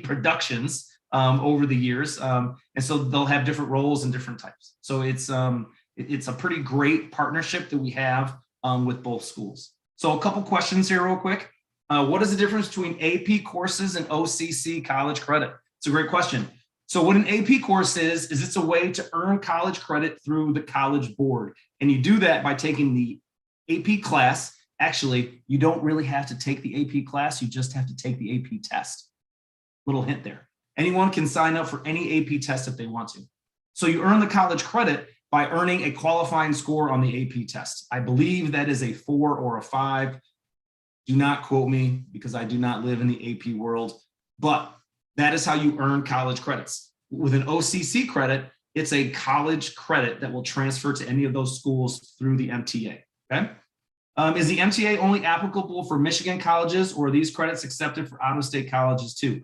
productions over the years, and so they'll have different roles and different types. So it's a pretty great partnership that we have with both schools. So a couple questions here real quick. What is the difference between AP courses and OCC college credit? It's a great question. So what an AP course is it's a way to earn college credit through the College Board. And you do that by taking the AP class. Actually, you don't really have to take the AP class. You just have to take the AP test. Little hint there. Anyone can sign up for any AP test if they want to. So you earn the college credit by earning a qualifying score on the AP test. I believe that is a 4 or a 5. Do not quote me because I do not live in the AP world, but that is how you earn college credits. With an OCC credit, it's a college credit that will transfer to any of those schools through the MTA, okay? Is the MTA only applicable for Michigan colleges, or are these credits accepted for out-of-state colleges too?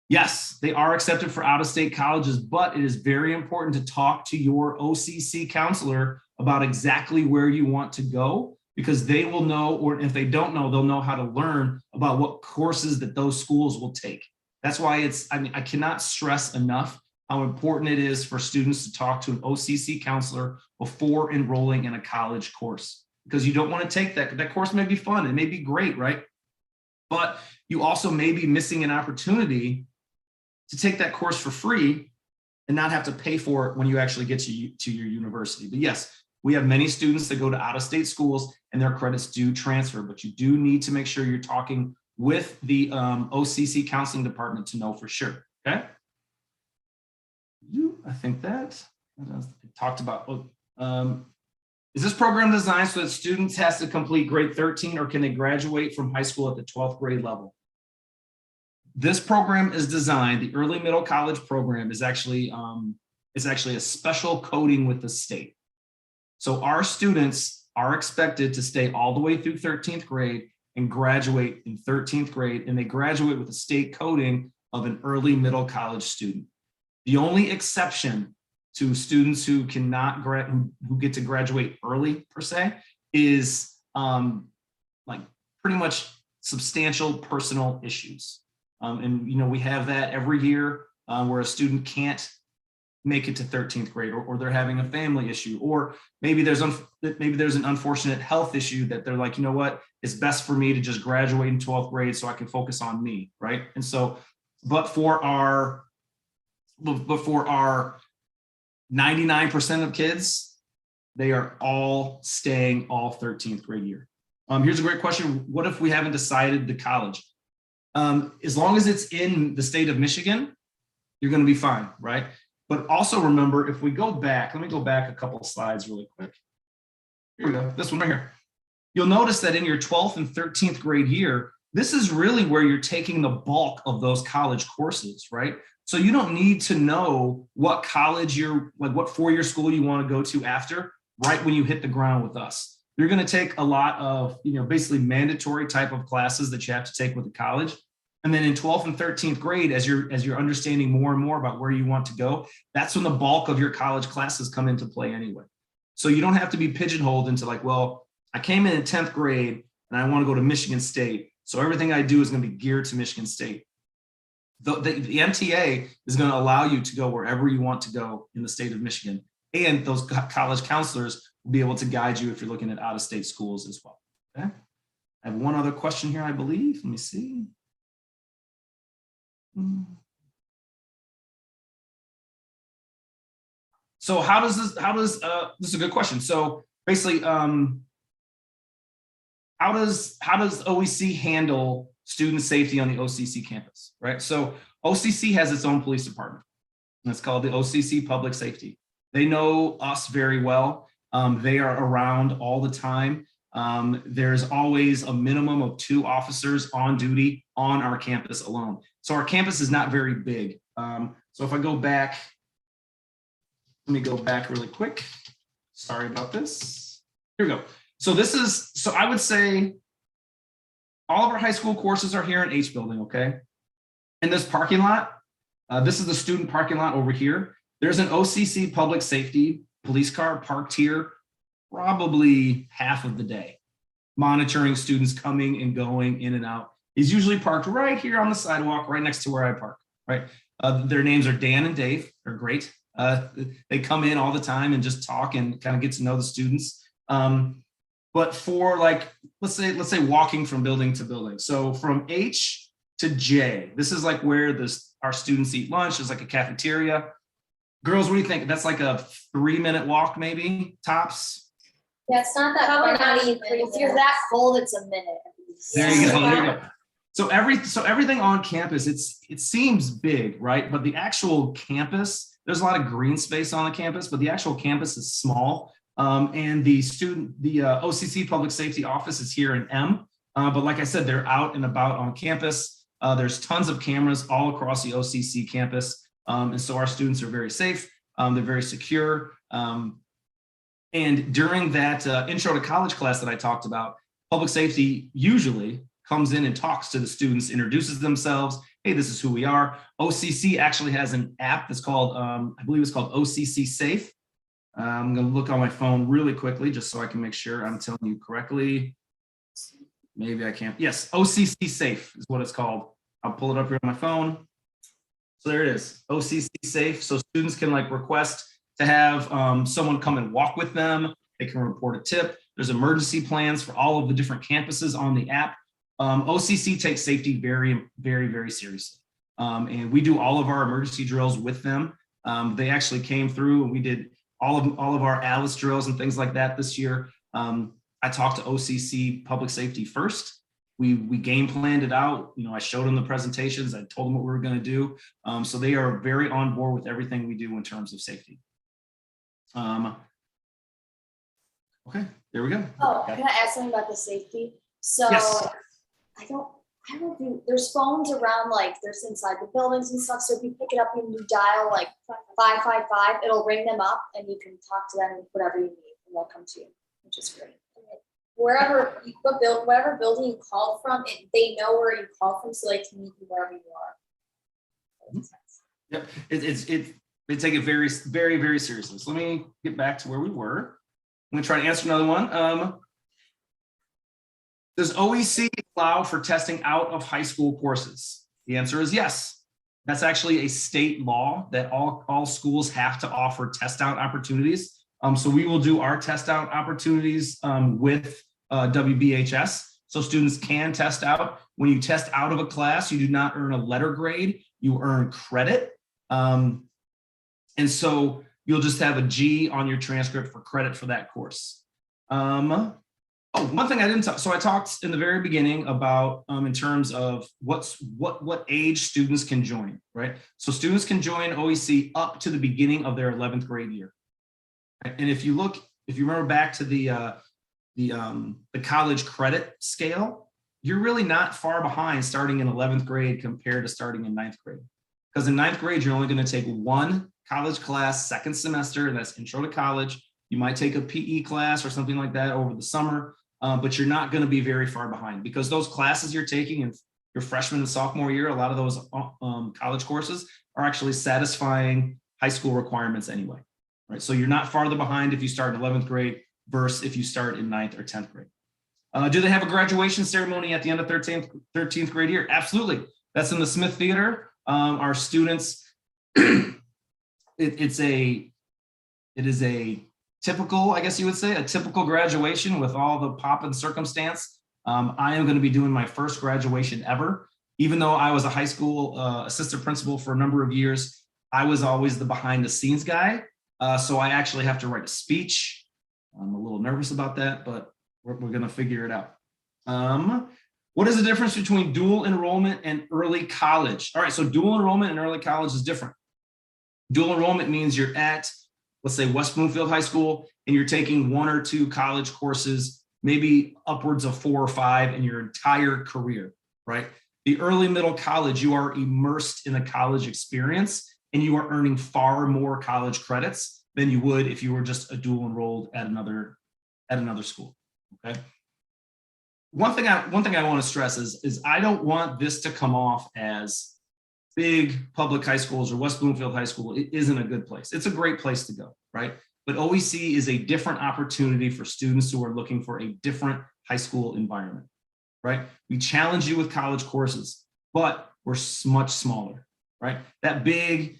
Yes, they are accepted for out-of-state colleges, but it is very important to talk to your OCC counselor about exactly where you want to go, because they will know, or if they don't know, they'll know how to learn about what courses that those schools will take. That's why I cannot stress enough how important it is for students to talk to an OCC counselor before enrolling in a college course, because you don't want to take that. That course may be fun, it may be great, right? But you also may be missing an opportunity to take that course for free and not have to pay for it when you actually get to your university. But yes, we have many students that go to out-of-state schools and their credits do transfer, but you do need to make sure you're talking with the OCC counseling department to know for sure, okay? I think that I talked about, is this program designed so that students has to complete grade 13, or can they graduate from high school at the 12th grade level? This program is designed, the early middle college program is actually a special coding with the state. So our students are expected to stay all the way through 13th grade and graduate in 13th grade, and they graduate with a state coding of an early middle college student. The only exception to students who cannot who get to graduate early per se is like pretty much substantial personal issues. And we have that every year where a student can't make it to 13th grade, or they're having a family issue, or maybe there's an unfortunate health issue that they're like, you know what, it's best for me to just graduate in 12th grade so I can focus on me, right? And so, but for our 99% of kids, they are all staying all 13th grade year. Here's a great question. What if we haven't decided the college? As long as it's in the state of Michigan, you're going to be fine, right? But also remember, if we go back, let me go back a couple of slides really quick. Here we go, this one right here. You'll notice that in your 12th and 13th grade year, this is really where you're taking the bulk of those college courses, right? So you don't need to know what college what four-year school you want to go to after, right when you hit the ground with us. You're going to take a lot of, basically mandatory type of classes that you have to take with the college. And then in 12th and 13th grade, as you're understanding more and more about where you want to go, that's when the bulk of your college classes come into play anyway. So you don't have to be pigeonholed into like, well, I came in 10th grade and I want to go to Michigan State. So everything I do is going to be geared to Michigan State. The MTA is going to allow you to go wherever you want to go in the state of Michigan. And those college counselors will be able to guide you if you're looking at out-of-state schools as well. Okay. I have one other question here, I believe. Let me see. So how does this is a good question. So basically, how does OEC handle student safety on the OCC campus, right? So OCC has its own police department, and it's called the OCC Public Safety. They know us very well. They are around all the time. There's always a minimum of 2 officers on duty on our campus alone. So our campus is not very big. So if I go back, let me go back really quick. Sorry about this. Here we go. So so I would say all of our high school courses are here in H building, okay? In this parking lot, this is the student parking lot over here. There's an OCC public safety police car parked here probably half of the day, monitoring students coming and going in and out. He's usually parked right here on the sidewalk, right next to where I park, right? Their names are Dan and Dave. They're great. They come in all the time and just talk and kind of get to know the students. But for like, let's say walking from building to building. So from H to J, this is like where our students eat lunch. There's like a cafeteria. Girls, what do you think? That's like a 3-minute walk, maybe tops. Yeah, it's not that Probably far. not even, if you're that cold, it's a minute. There you go. There you go. So everything on campus, it seems big, right? But the actual campus, there's a lot of green space on the campus, but the actual campus is small. And the OCC Public Safety office is here in M. But like I said, they're out and about on campus. There's tons of cameras all across the OCC campus. And so our students are very safe. They're very secure. And during that intro to college class that I talked about, public safety usually comes in and talks to the students, introduces themselves. Hey, this is who we are. OCC actually has an app that's called, I believe it's called OCC Safe. I'm going to look on my phone really quickly just so I can make sure I'm telling you correctly. Maybe I can't. Yes, OCC Safe is what it's called. I'll pull it up here on my phone. So there it is, OCC Safe. So students can like request to have someone come and walk with them. They can report a tip. There's emergency plans for all of the different campuses on the app. OCC takes safety very, very, very seriously. And we do all of our emergency drills with them. They actually came through and we did all of our Alice drills and things like that this year. I talked to OCC Public Safety first. We game planned it out. You know, I showed them the presentations. I told them what we were going to do. So they are very on board with everything we do in terms of safety. Okay, there we go. Oh, can I ask something about the safety? So Yes. I don't think there's phones around, like there's inside the buildings and stuff. So if you pick it up and you dial like 555, it'll ring them up and you can talk to them and whatever you need and they'll come to you, which is great. Whatever building you called from, they know where you called from, so they can meet you wherever you are. Yep, they take it very, very, very seriously. So let me get back to where we were. I'm going to try to answer another one. Does OEC allow for testing out of high school courses? The answer is yes. That's actually a state law that all schools have to offer test out opportunities. So we will do our test out opportunities with WBHS. So students can test out. When you test out of a class, you do not earn a letter grade, you earn credit. And so you'll just have a G on your transcript for credit for that course. Oh, one thing I didn't talk, so I talked in the very beginning about in terms of what age students can join, right? So students can join OEC up to the beginning of their 11th grade year. And if you remember back to the college credit scale, you're really not far behind starting in 11th grade compared to starting in 9th grade. Because in 9th grade, you're only going to take one college class second semester, and that's intro to college. You might take a PE class or something like that over the summer, but you're not going to be very far behind because those classes you're taking your freshman and sophomore year, a lot of those college courses are actually satisfying high school requirements anyway, right? So you're not farther behind if you start in 11th grade versus if you start in 9th or 10th grade. Do they have a graduation ceremony at the end of 13th grade year? Absolutely. That's in the Smith Theater. Our students, it is a typical, I guess you would say, a typical graduation with all the pomp and circumstance. I am going to be doing my first graduation ever. Even though I was a high school assistant principal for a number of years, I was always the behind the scenes guy. So I actually have to write a speech. I'm a little nervous about that, but we're going to figure it out. What is the difference between dual enrollment and early college? All right, so dual enrollment and early college is different. Dual enrollment means you're at, let's say, West Bloomfield High School, and you're taking 1 or 2 college courses, maybe upwards of 4 or 5 in your entire career, right? The early middle college, you are immersed in a college experience, and you are earning far more college credits than you would if you were just a dual enrolled at another school. Okay. One thing I want to stress is I don't want this to come off as big public high schools or West Bloomfield High School. It isn't a good place. It's a great place to go, right? But OEC is a different opportunity for students who are looking for a different high school environment, right? We challenge you with college courses, but we're much smaller, right? That big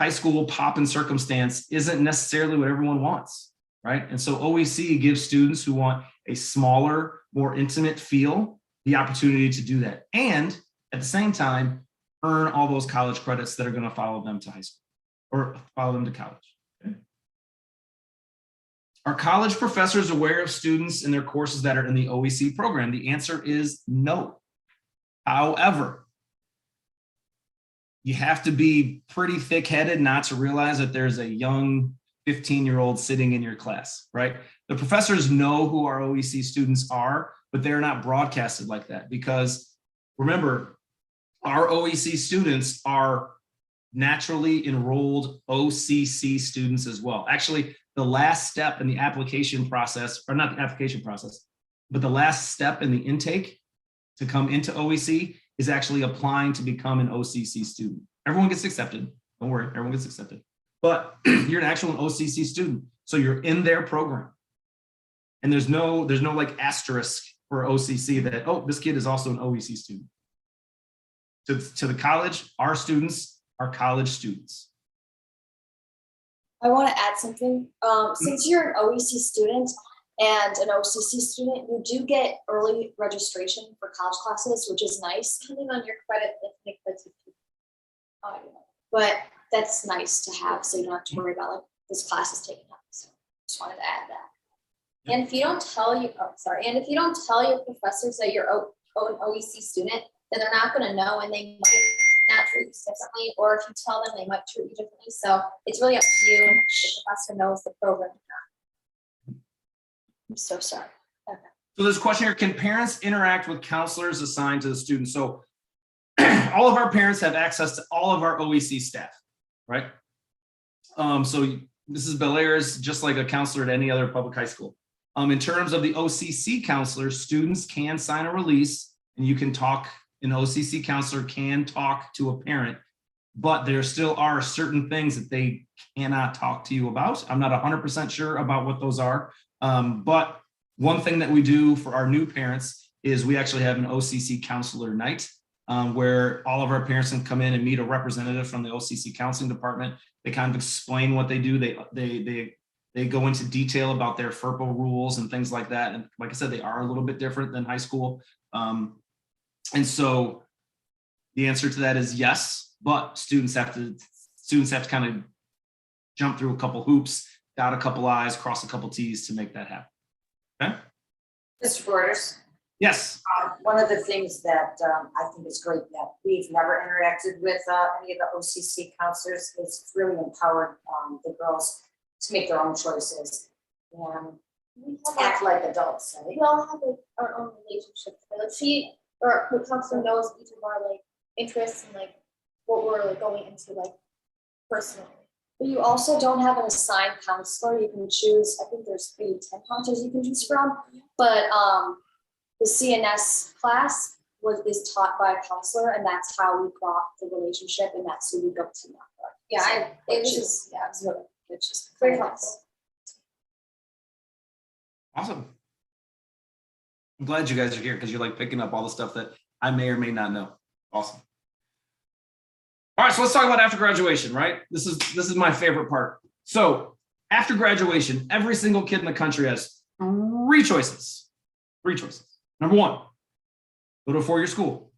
high school pop and circumstance isn't necessarily what everyone wants, right? And so OEC gives students who want a smaller, more intimate feel the opportunity to do that. And at the same time, earn all those college credits that are going to follow them to high school or follow them to college. Okay? Are college professors aware of students in their courses that are in the OEC program? The answer is no. However, you have to be pretty thick-headed not to realize that there's a young 15-year-old sitting in your class, right? The professors know who our OEC students are, but they're not broadcasted like that because remember, our OEC students are naturally enrolled OCC students as well. Actually, the last step in the application process, or not the application process, but the last step in the intake to come into OEC is actually applying to become an OCC student. Everyone gets accepted. Don't worry, everyone gets accepted. But you're an actual OCC student, so you're in their program. And there's no like asterisk for OCC that, oh, this kid is also an OEC student. To the college, our students are college students. I want to add something. Since you're an OEC student and an OCC student, you do get early registration for college classes, which is nice, depending on your credit. But that's nice to have, so you don't have to worry about like this class is taken up. So just wanted to add that. And if you don't tell your professors that you're an OEC student, then they're not going to know, and they might not treat you differently, or if you tell them, they might treat you differently. So it's really up to you if the professor knows the program or not. I'm so sorry. Okay. So there's a question here, can parents interact with counselors assigned to the students? So all of our parents have access to all of our OEC staff, right? So Mrs. Belair is just like a counselor at any other public high school. In terms of the OCC counselors, students can sign a release and you can talk, an OCC counselor can talk to a parent, but there still are certain things that they cannot talk to you about. I'm not 100% sure about what those are. But one thing that we do for our new parents is we actually have an OCC counselor night where all of our parents can come in and meet a representative from the OCC counseling department. They kind of explain what they do. They go into detail about their FERPA rules and things like that. And like I said, they are a little bit different than high school. And so the answer to that is yes, but students have to kind of jump through a couple hoops, dot a couple I's, cross a couple T's to make that happen. Okay. Mr. Borders? Yes. One of the things that I think is great that we've never interacted with any of the OCC counselors is really empowered the girls to make their own choices and act like adults. Right? We all have like our own relationship. Like the counselor knows each of our like interests and like what we're like going into like personally. But you also don't have an assigned counselor. You can choose. I think there's 3 to 10 counselors you can choose from. But the CNS class, is taught by a counselor, and that's how we got the relationship, and that's who we built to now. Yeah, It was just, yeah, it was really, it's just very helpful. Awesome. I'm glad you guys are here because you're like picking up all the stuff that I may or may not know. Awesome. All right, so let's talk about after graduation, right? This is my favorite part. So after graduation, every single kid in the country has three choices. Three choices. Number one, go to a four-year school.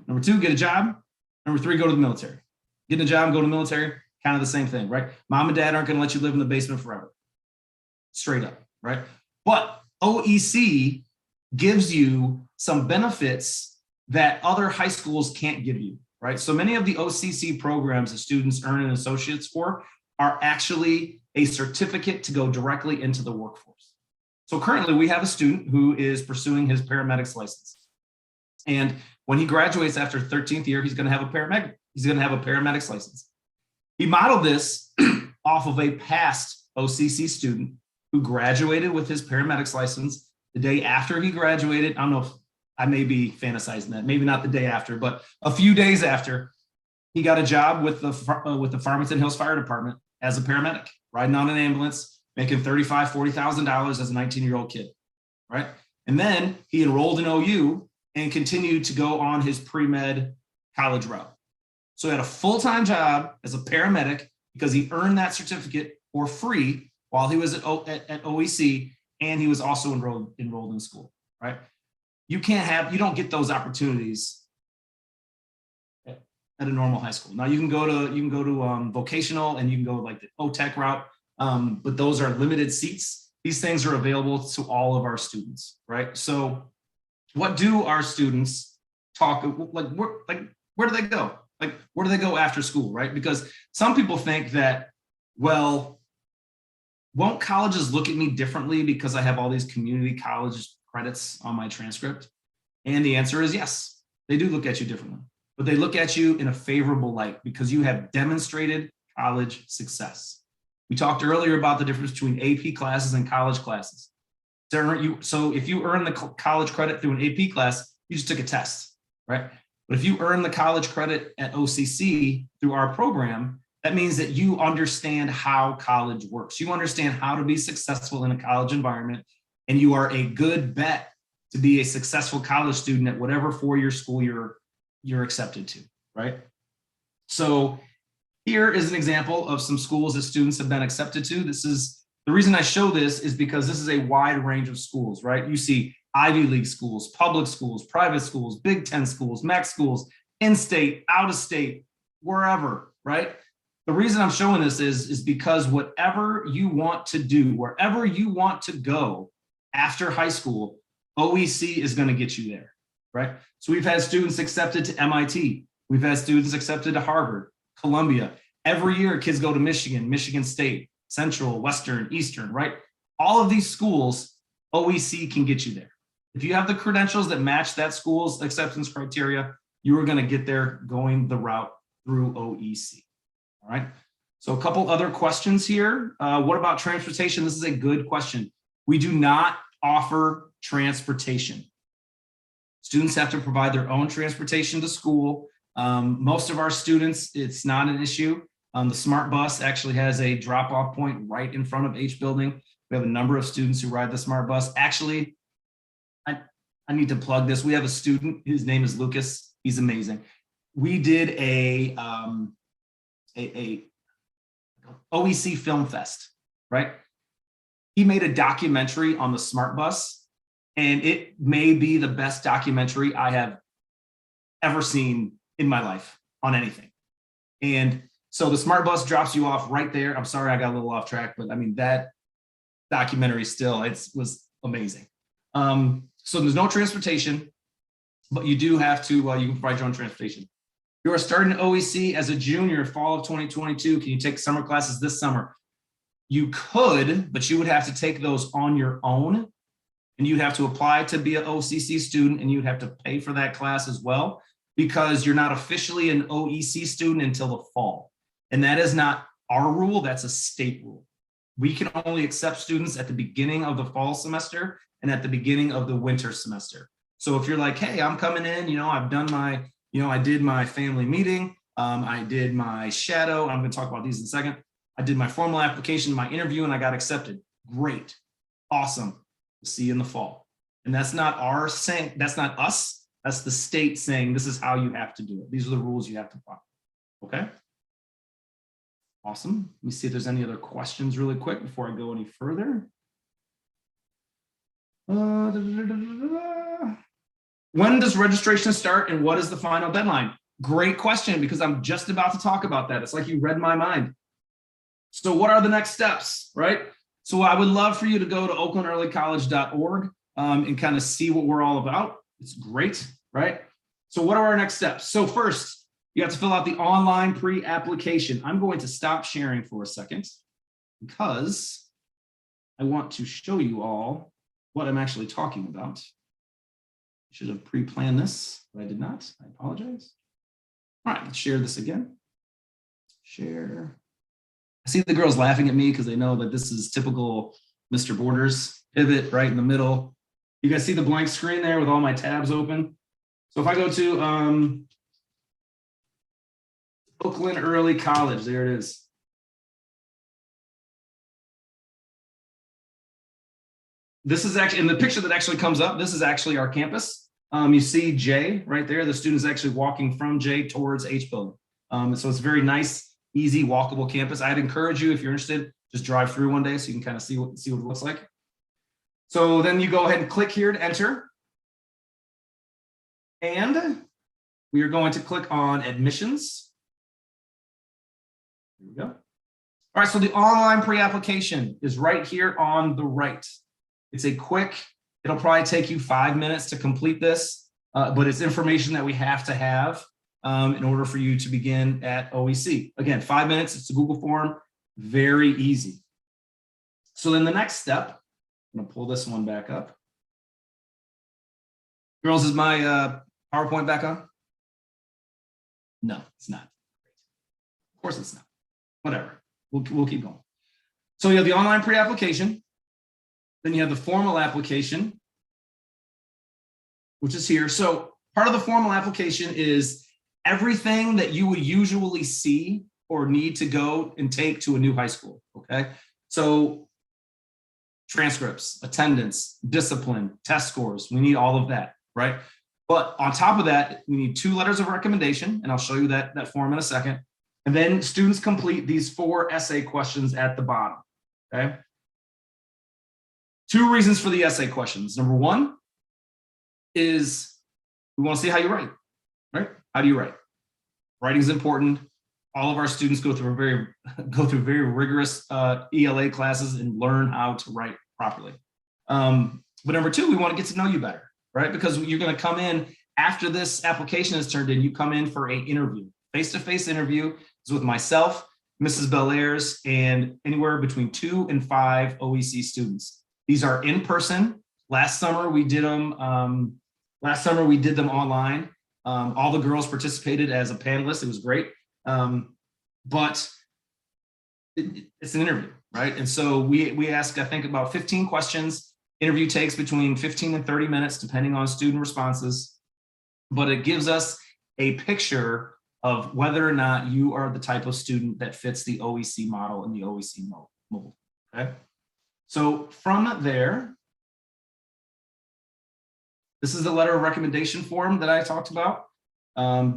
Number two, get a job. Number three, go to the military. Getting a job, go to the military, kind of the same thing, right? Mom and dad aren't going to let you live in the basement forever. Straight up, right? But OEC gives you some benefits that other high schools can't give you, right? So many of the OCC programs that students earn an associate's for are actually a certificate to go directly into the workforce. So currently we have a student who is pursuing his paramedic's license. And when he graduates after 13th year, he's going to have a paramedic. He's going to have a paramedic's license. He modeled this off of a past OCC student who graduated with his paramedic's license the day after he graduated. I don't know if I may be fantasizing that, maybe not the day after, but a few days after, he got a job with the Farmington Hills Fire Department as a paramedic, riding on an ambulance, making $35,000, $40,000 as a 19-year-old kid, right? And then he enrolled in OU and continued to go on his pre-med college route. So he had a full-time job as a paramedic because he earned that certificate for free while he was at OEC, and he was also enrolled in school, right? You don't get those opportunities at a normal high school. Now you can go to vocational, and you can go like the OTech route, but those are limited seats. These things are available to all of our students, right? So what do our students talk, where do they go? Like, where do they go after school, right? Because some people think that, well, won't colleges look at me differently because I have all these community college credits on my transcript? And the answer is yes, they do look at you differently, but they look at you in a favorable light because you have demonstrated college success. We talked earlier about the difference between AP classes and college classes. So if you earn the college credit through an AP class, you just took a test, right? But if you earn the college credit at OCC through our program, that means that you understand how college works. You understand how to be successful in a college environment, and you are a good bet to be a successful college student at whatever four-year school you're accepted to, right? So here is an example of some schools that students have been accepted to. The reason I show this is because this is a wide range of schools, right? You see Ivy League schools, public schools, private schools, Big Ten schools, MEC schools, in-state, out-of-state, wherever, right? The reason I'm showing this is because whatever you want to do, wherever you want to go after high school, OEC is going to get you there, right? So we've had students accepted to MIT. We've had students accepted to Harvard, Columbia. Every year, kids go to Michigan, Michigan State, Central, Western, Eastern, right? All of these schools, OEC can get you there. If you have the credentials that match that school's acceptance criteria, you are going to get there going the route through OEC. All right. So a couple other questions here. What about transportation? This is a good question. We do not offer transportation. Students have to provide their own transportation to school. Most of our students, it's not an issue. The Smart Bus actually has a drop-off point right in front of H building. We have a number of students who ride the Smart Bus. Actually, I need to plug this. We have a student, his name is Lucas. He's amazing. We did a OEC Film Fest, right? He made a documentary on the Smart Bus, and it may be the best documentary I have ever seen in my life on anything. And so the Smart Bus drops you off right there. I'm sorry I got a little off track, but I mean, that documentary still, was amazing. So there's no transportation, but you do have to, you can provide your own transportation. You are starting OEC as a junior, fall of 2022. Can you take summer classes this summer? You could, but you would have to take those on your own, and you'd have to apply to be an OCC student, and you'd have to pay for that class as well, because you're not officially an OEC student until the fall. And that is not our rule, that's a state rule. We can only accept students at the beginning of the fall semester and at the beginning of the winter semester. So if you're like, hey, I'm coming in, I've done my, I did my family meeting. I did my shadow. I'm going to talk about these in a second. I did my formal application, my interview, and I got accepted. Great. Awesome. We'll see you in the fall. And that's not our saying, that's not us. That's the state saying this is how you have to do it. These are the rules you have to follow. Okay. Awesome. Let me see if there's any other questions really quick before I go any further. When does registration start and what is the final deadline? Great question, because I'm just about to talk about that. It's like you read my mind. So what are the next steps, right? So I would love for you to go to oaklandearlycollege.org and kind of see what we're all about. It's great, right? So what are our next steps? So first, you have to fill out the online pre-application. I'm going to stop sharing for a second because I want to show you all what I'm actually talking about. I should have pre-planned this, but I did not. I apologize. All right, let's share this again. Share. I see the girls laughing at me because they know that this is typical Mr. Borders pivot right in the middle. You guys see the blank screen there with all my tabs open? So if I go to Oakland Early College, there it is. This is actually, in the picture that actually comes up, this is actually our campus. You see J right there. The student is actually walking from J towards H building. So it's a very nice, easy, walkable campus. I'd encourage you, if you're interested, just drive through one day so you can kind of see what it looks like. So then you go ahead and click here to enter. And we are going to click on admissions. Here we go. All right, so the online pre-application is right here on the right. It's a quick, it'll probably take you 5 minutes to complete this, but it's information that we have to have in order for you to begin at OEC. Again, 5 minutes, it's a Google form, very easy. So then the next step, I'm gonna pull this one back up. Girls, is my PowerPoint back on? No, it's not. Of course it's not. Whatever, we'll keep going. So you have the online pre-application. Then you have the formal application, which is here. So part of the formal application is everything that you would usually see or need to go and take to a new high school, okay? So transcripts, attendance, discipline, test scores, we need all of that, right? But on top of that, we need 2 letters of recommendation, and I'll show you that form in a second. And then students complete these 4 essay questions at the bottom, okay? 2 reasons for the essay questions. Number 1 is we want to see how you write, right? How do you write? Writing is important. All of our students go through very rigorous ELA classes and learn how to write properly. But number 2, we want to get to know you better, right? Because you're going to come in after this application is turned in, you come in for an interview, face-to-face interview. It's with myself, Mrs. Bellairs, and anywhere between 2 and 5 OEC students. These are in person. Last summer we did them. Online. All the girls participated as a panelist. It was great. But it's an interview, right? And so we ask, I think, about 15 questions. Interview takes between 15 and 30 minutes, depending on student responses. But it gives us a picture of whether or not you are the type of student that fits the OEC model and the OEC mold. Okay. So from there, this is the letter of recommendation form that I talked about.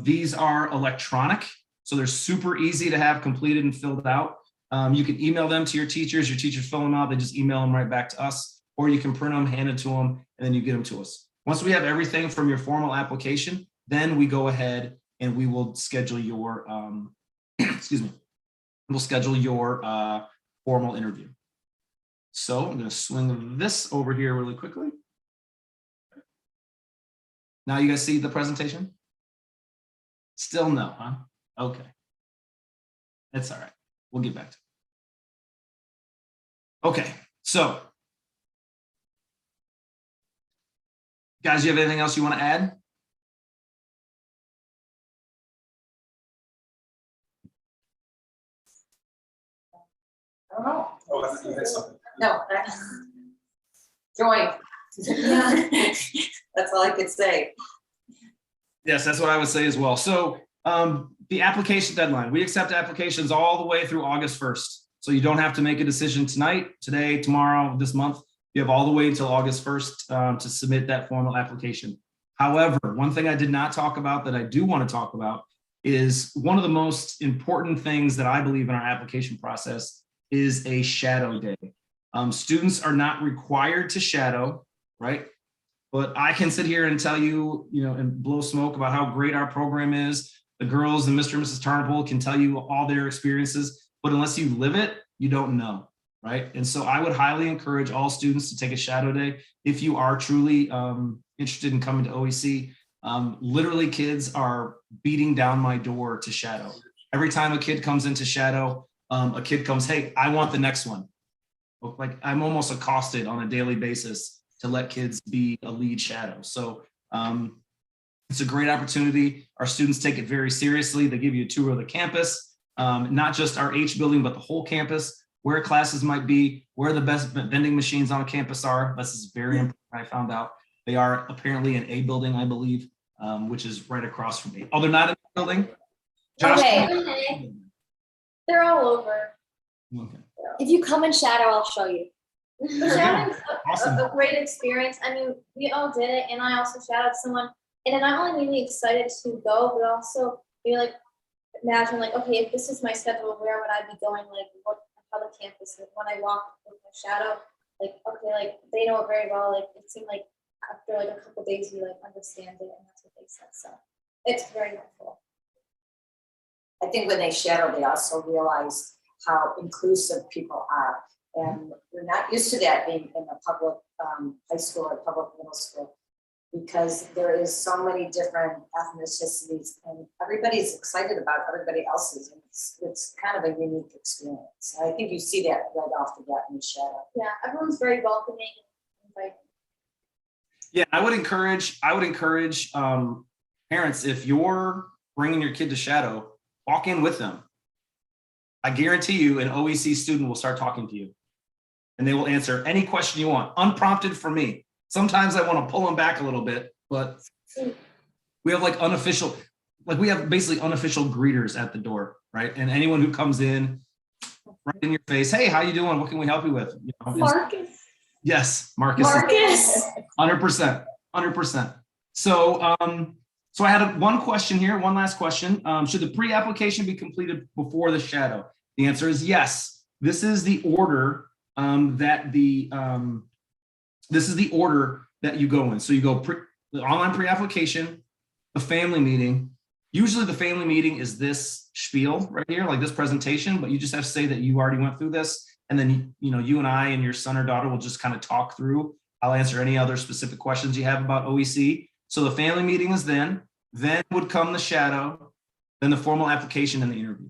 These are electronic, so they're super easy to have completed and filled out. You can email them to your teachers fill them out, they just email them right back to us, or you can print them, hand it to them, and then you get them to us. Once we have everything from your formal application, then we go ahead and we will schedule your, we'll schedule your formal interview. So I'm going to swing this over here really quickly. Now you guys see the presentation? Still no, huh? Okay. That's all right. We'll get back to it. Okay, so guys, you have anything else you want to add? I don't know. Oh, I thought you had something. No. Joy. That's all I could say. Yes, that's what I would say as well. So the application deadline, we accept applications all the way through August 1st. So you don't have to make a decision tonight, today, tomorrow, this month. You have all the way until August 1st to submit that formal application. However, one thing I did not talk about that I do want to talk about is one of the most important things that I believe in our application process is a shadow day. Students are not required to shadow, right? But I can sit here and tell you, and blow smoke about how great our program is. The girls and Mr. and Mrs. Tarnapole can tell you all their experiences, but unless you live it, you don't know, right? And so I would highly encourage all students to take a shadow day if you are truly interested in coming to OEC. Literally, kids are beating down my door to shadow. Every time a kid comes into shadow, a kid comes, hey, I want the next one. Like I'm almost accosted on a daily basis to let kids be a lead shadow. So it's a great opportunity. Our students take it very seriously. They give you a tour of the campus, not just our H building, but the whole campus, where classes might be, where the best vending machines on campus are. This is very important. I found out they are apparently in A building, I believe, which is right across from me. Oh, they're not in the building? Josh, Okay. They're all over. okay. If you come in shadow, I'll show you. Shadowing's Awesome. a great experience. I mean, we all did it, and I also shadowed someone, and it not only made me excited to go, but also you like imagine like, okay, if this is my schedule, where would I be going? Like, how the campus is when I walk with my shadow. Like, okay, like they know it very well. Like, it seemed like after like a couple days, you like understand it, and that's what they said. So it's very helpful. I think when they shadow, they also realize how inclusive people are. And we're not used to that being in a public high school or public middle school, because there is so many different ethnicities and everybody's excited about everybody else's. And it's kind of a unique experience. And I think you see that right off the bat in the shadow. Yeah, everyone's very welcoming and inviting. Yeah, I would encourage parents, if you're bringing your kid to shadow, walk in with them. I guarantee you an OEC student will start talking to you and they will answer any question you want, unprompted from me. Sometimes I want to pull them back a little bit, but we have we have basically unofficial greeters at the door, right? And anyone who comes in, right in your face, hey, how you doing? What can we help you with? Marcus. Yes, Marcus. Marcus. 100%. So, so I had one question here, one last question. Should the pre-application be completed before the shadow? The answer is yes. This is the order that you go in. So you go the online pre-application, the family meeting. Usually the family meeting is this spiel right here, like this presentation, but you just have to say that you already went through this. And then, you and I and your son or daughter will just kind of talk through. I'll answer any other specific questions you have about OEC. So the family meeting is then would come the shadow, then the formal application and the interview.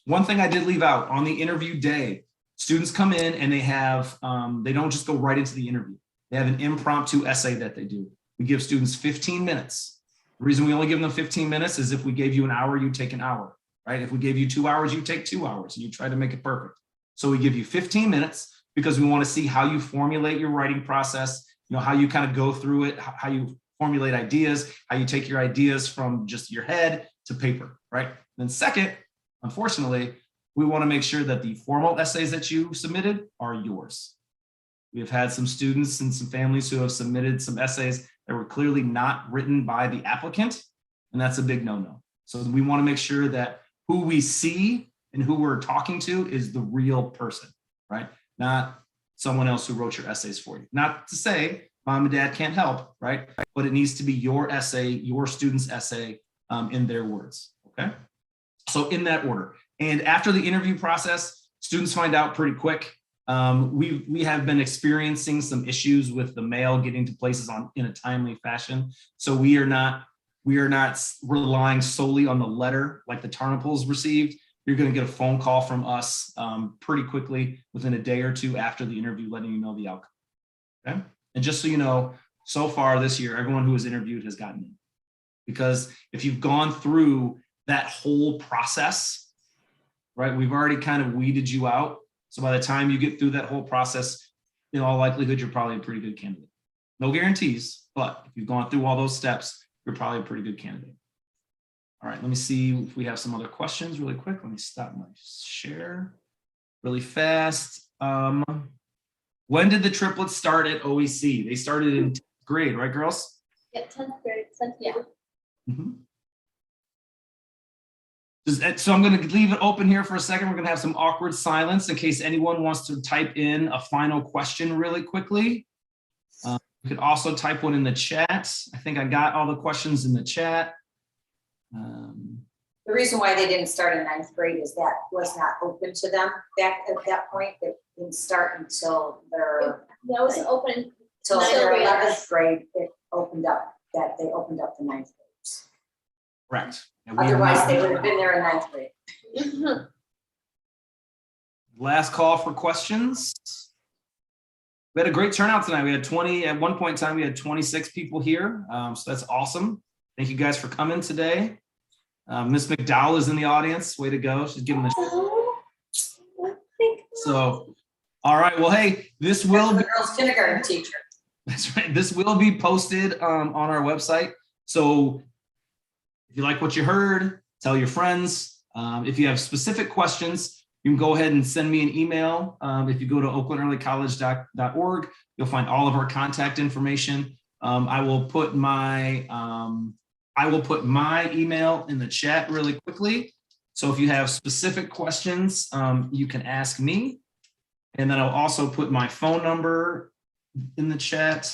One thing I did leave out on the interview day, students come in and they have, they don't just go right into the interview. They have an impromptu essay that they do. We give students 15 minutes. The reason we only give them 15 minutes is if we gave you an hour, you take an hour, right? If we gave you 2 hours, you take 2 hours and you try to make it perfect. So we give you 15 minutes because we want to see how you formulate your writing process, how you kind of go through it, how you formulate ideas, how you take your ideas from just your head to paper, right? Then second, unfortunately, we want to make sure that the formal essays that you submitted are yours. We have had some students and some families who have submitted some essays that were clearly not written by the applicant, and that's a big no-no. So we want to make sure that who we see and who we're talking to is the real person, right? Not someone else who wrote your essays for you. Not to say mom and dad can't help, right? But it needs to be your essay, your student's essay in their words, okay? So in that order. And after the interview process, students find out pretty quick. We have been experiencing some issues with the mail getting to places in a timely fashion. So we are not relying solely on the letter like the Tarnapoles received. You're going to get a phone call from us pretty quickly within a day or two after the interview, letting you know the outcome. Okay. And just so you know, so far this year, everyone who was interviewed has gotten in. Because if you've gone through that whole process, right, we've already kind of weeded you out. So by the time you get through that whole process, in all likelihood, you're probably a pretty good candidate. No guarantees, but if you've gone through all those steps, you're probably a pretty good candidate. All right, let me see if we have some other questions really quick. Let me stop my share really fast. When did the triplets start at OEC? They started in 10th grade, right, girls? Yeah, 10th grade, 10th grade. Mhm. So I'm going to leave it open here for a second. We're going to have some awkward silence in case anyone wants to type in a final question really quickly. You could also type one in the chat. I think I got all the questions in the chat. The reason why they didn't start in 9th grade is that was not open to them back at that point. They didn't start until their That was open. till Ninth their grade. 11th grade. It opened up that they opened up the 9th graders. Correct. And we are Otherwise, not- they would have been there in 9th grade. Last call for questions. We had a great turnout tonight. We had 20, at one point in time, we had 26 people here. So that's awesome. Thank you guys for coming today. Miss McDowell is in the audience. Way to go. She's giving the So, all right. Well, hey, this will The be, girls' kindergarten teacher. that's right. This will be posted on our website. So if you like what you heard, tell your friends. If you have specific questions, you can go ahead and send me an email. If you go to oaklandearlycollege.org, you'll find all of our contact information. I will put my email in the chat really quickly. So if you have specific questions, you can ask me. And then I'll also put my phone number in the chat.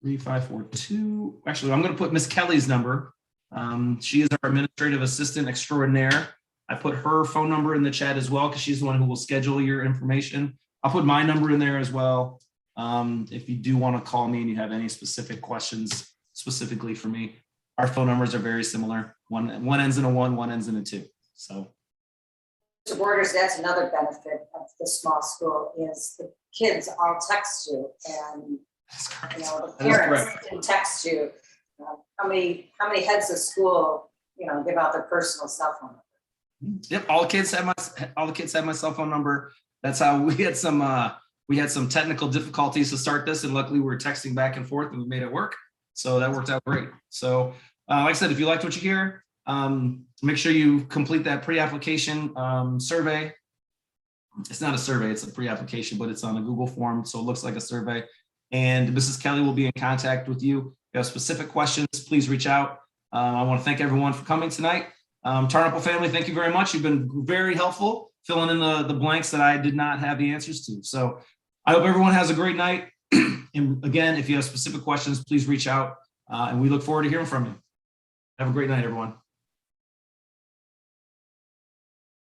3542. Actually, I'm going to put Miss Kelly's number. She is our administrative assistant extraordinaire. I put her phone number in the chat as well because she's the one who will schedule your information. I'll put my number in there as well. If you do want to call me and you have any specific questions specifically for me, our phone numbers are very similar. One ends in a 1, one ends in a 2. So. To Borders, that's another benefit of the small school is the kids all text you and That's correct. you know, the That is parents correct. can text you. How many heads of school, you know, give out their personal cell phone number? Yep, all the kids have my cell phone number. That's how we had some technical difficulties to start this, and luckily we were texting back and forth and we made it work. So that worked out great. So like I said, if you liked what you hear, make sure you complete that pre-application survey. It's not a survey, it's a pre-application, but it's on a Google form, so it looks like a survey. And Mrs. Kelly will be in contact with you. If you have specific questions, please reach out. I want to thank everyone for coming tonight. Tarnapple family, thank you very much. You've been very helpful filling in the blanks that I did not have the answers to. So I hope everyone has a great night. And again, if you have specific questions, please reach out. And we look forward to hearing from you. Have a great night, everyone.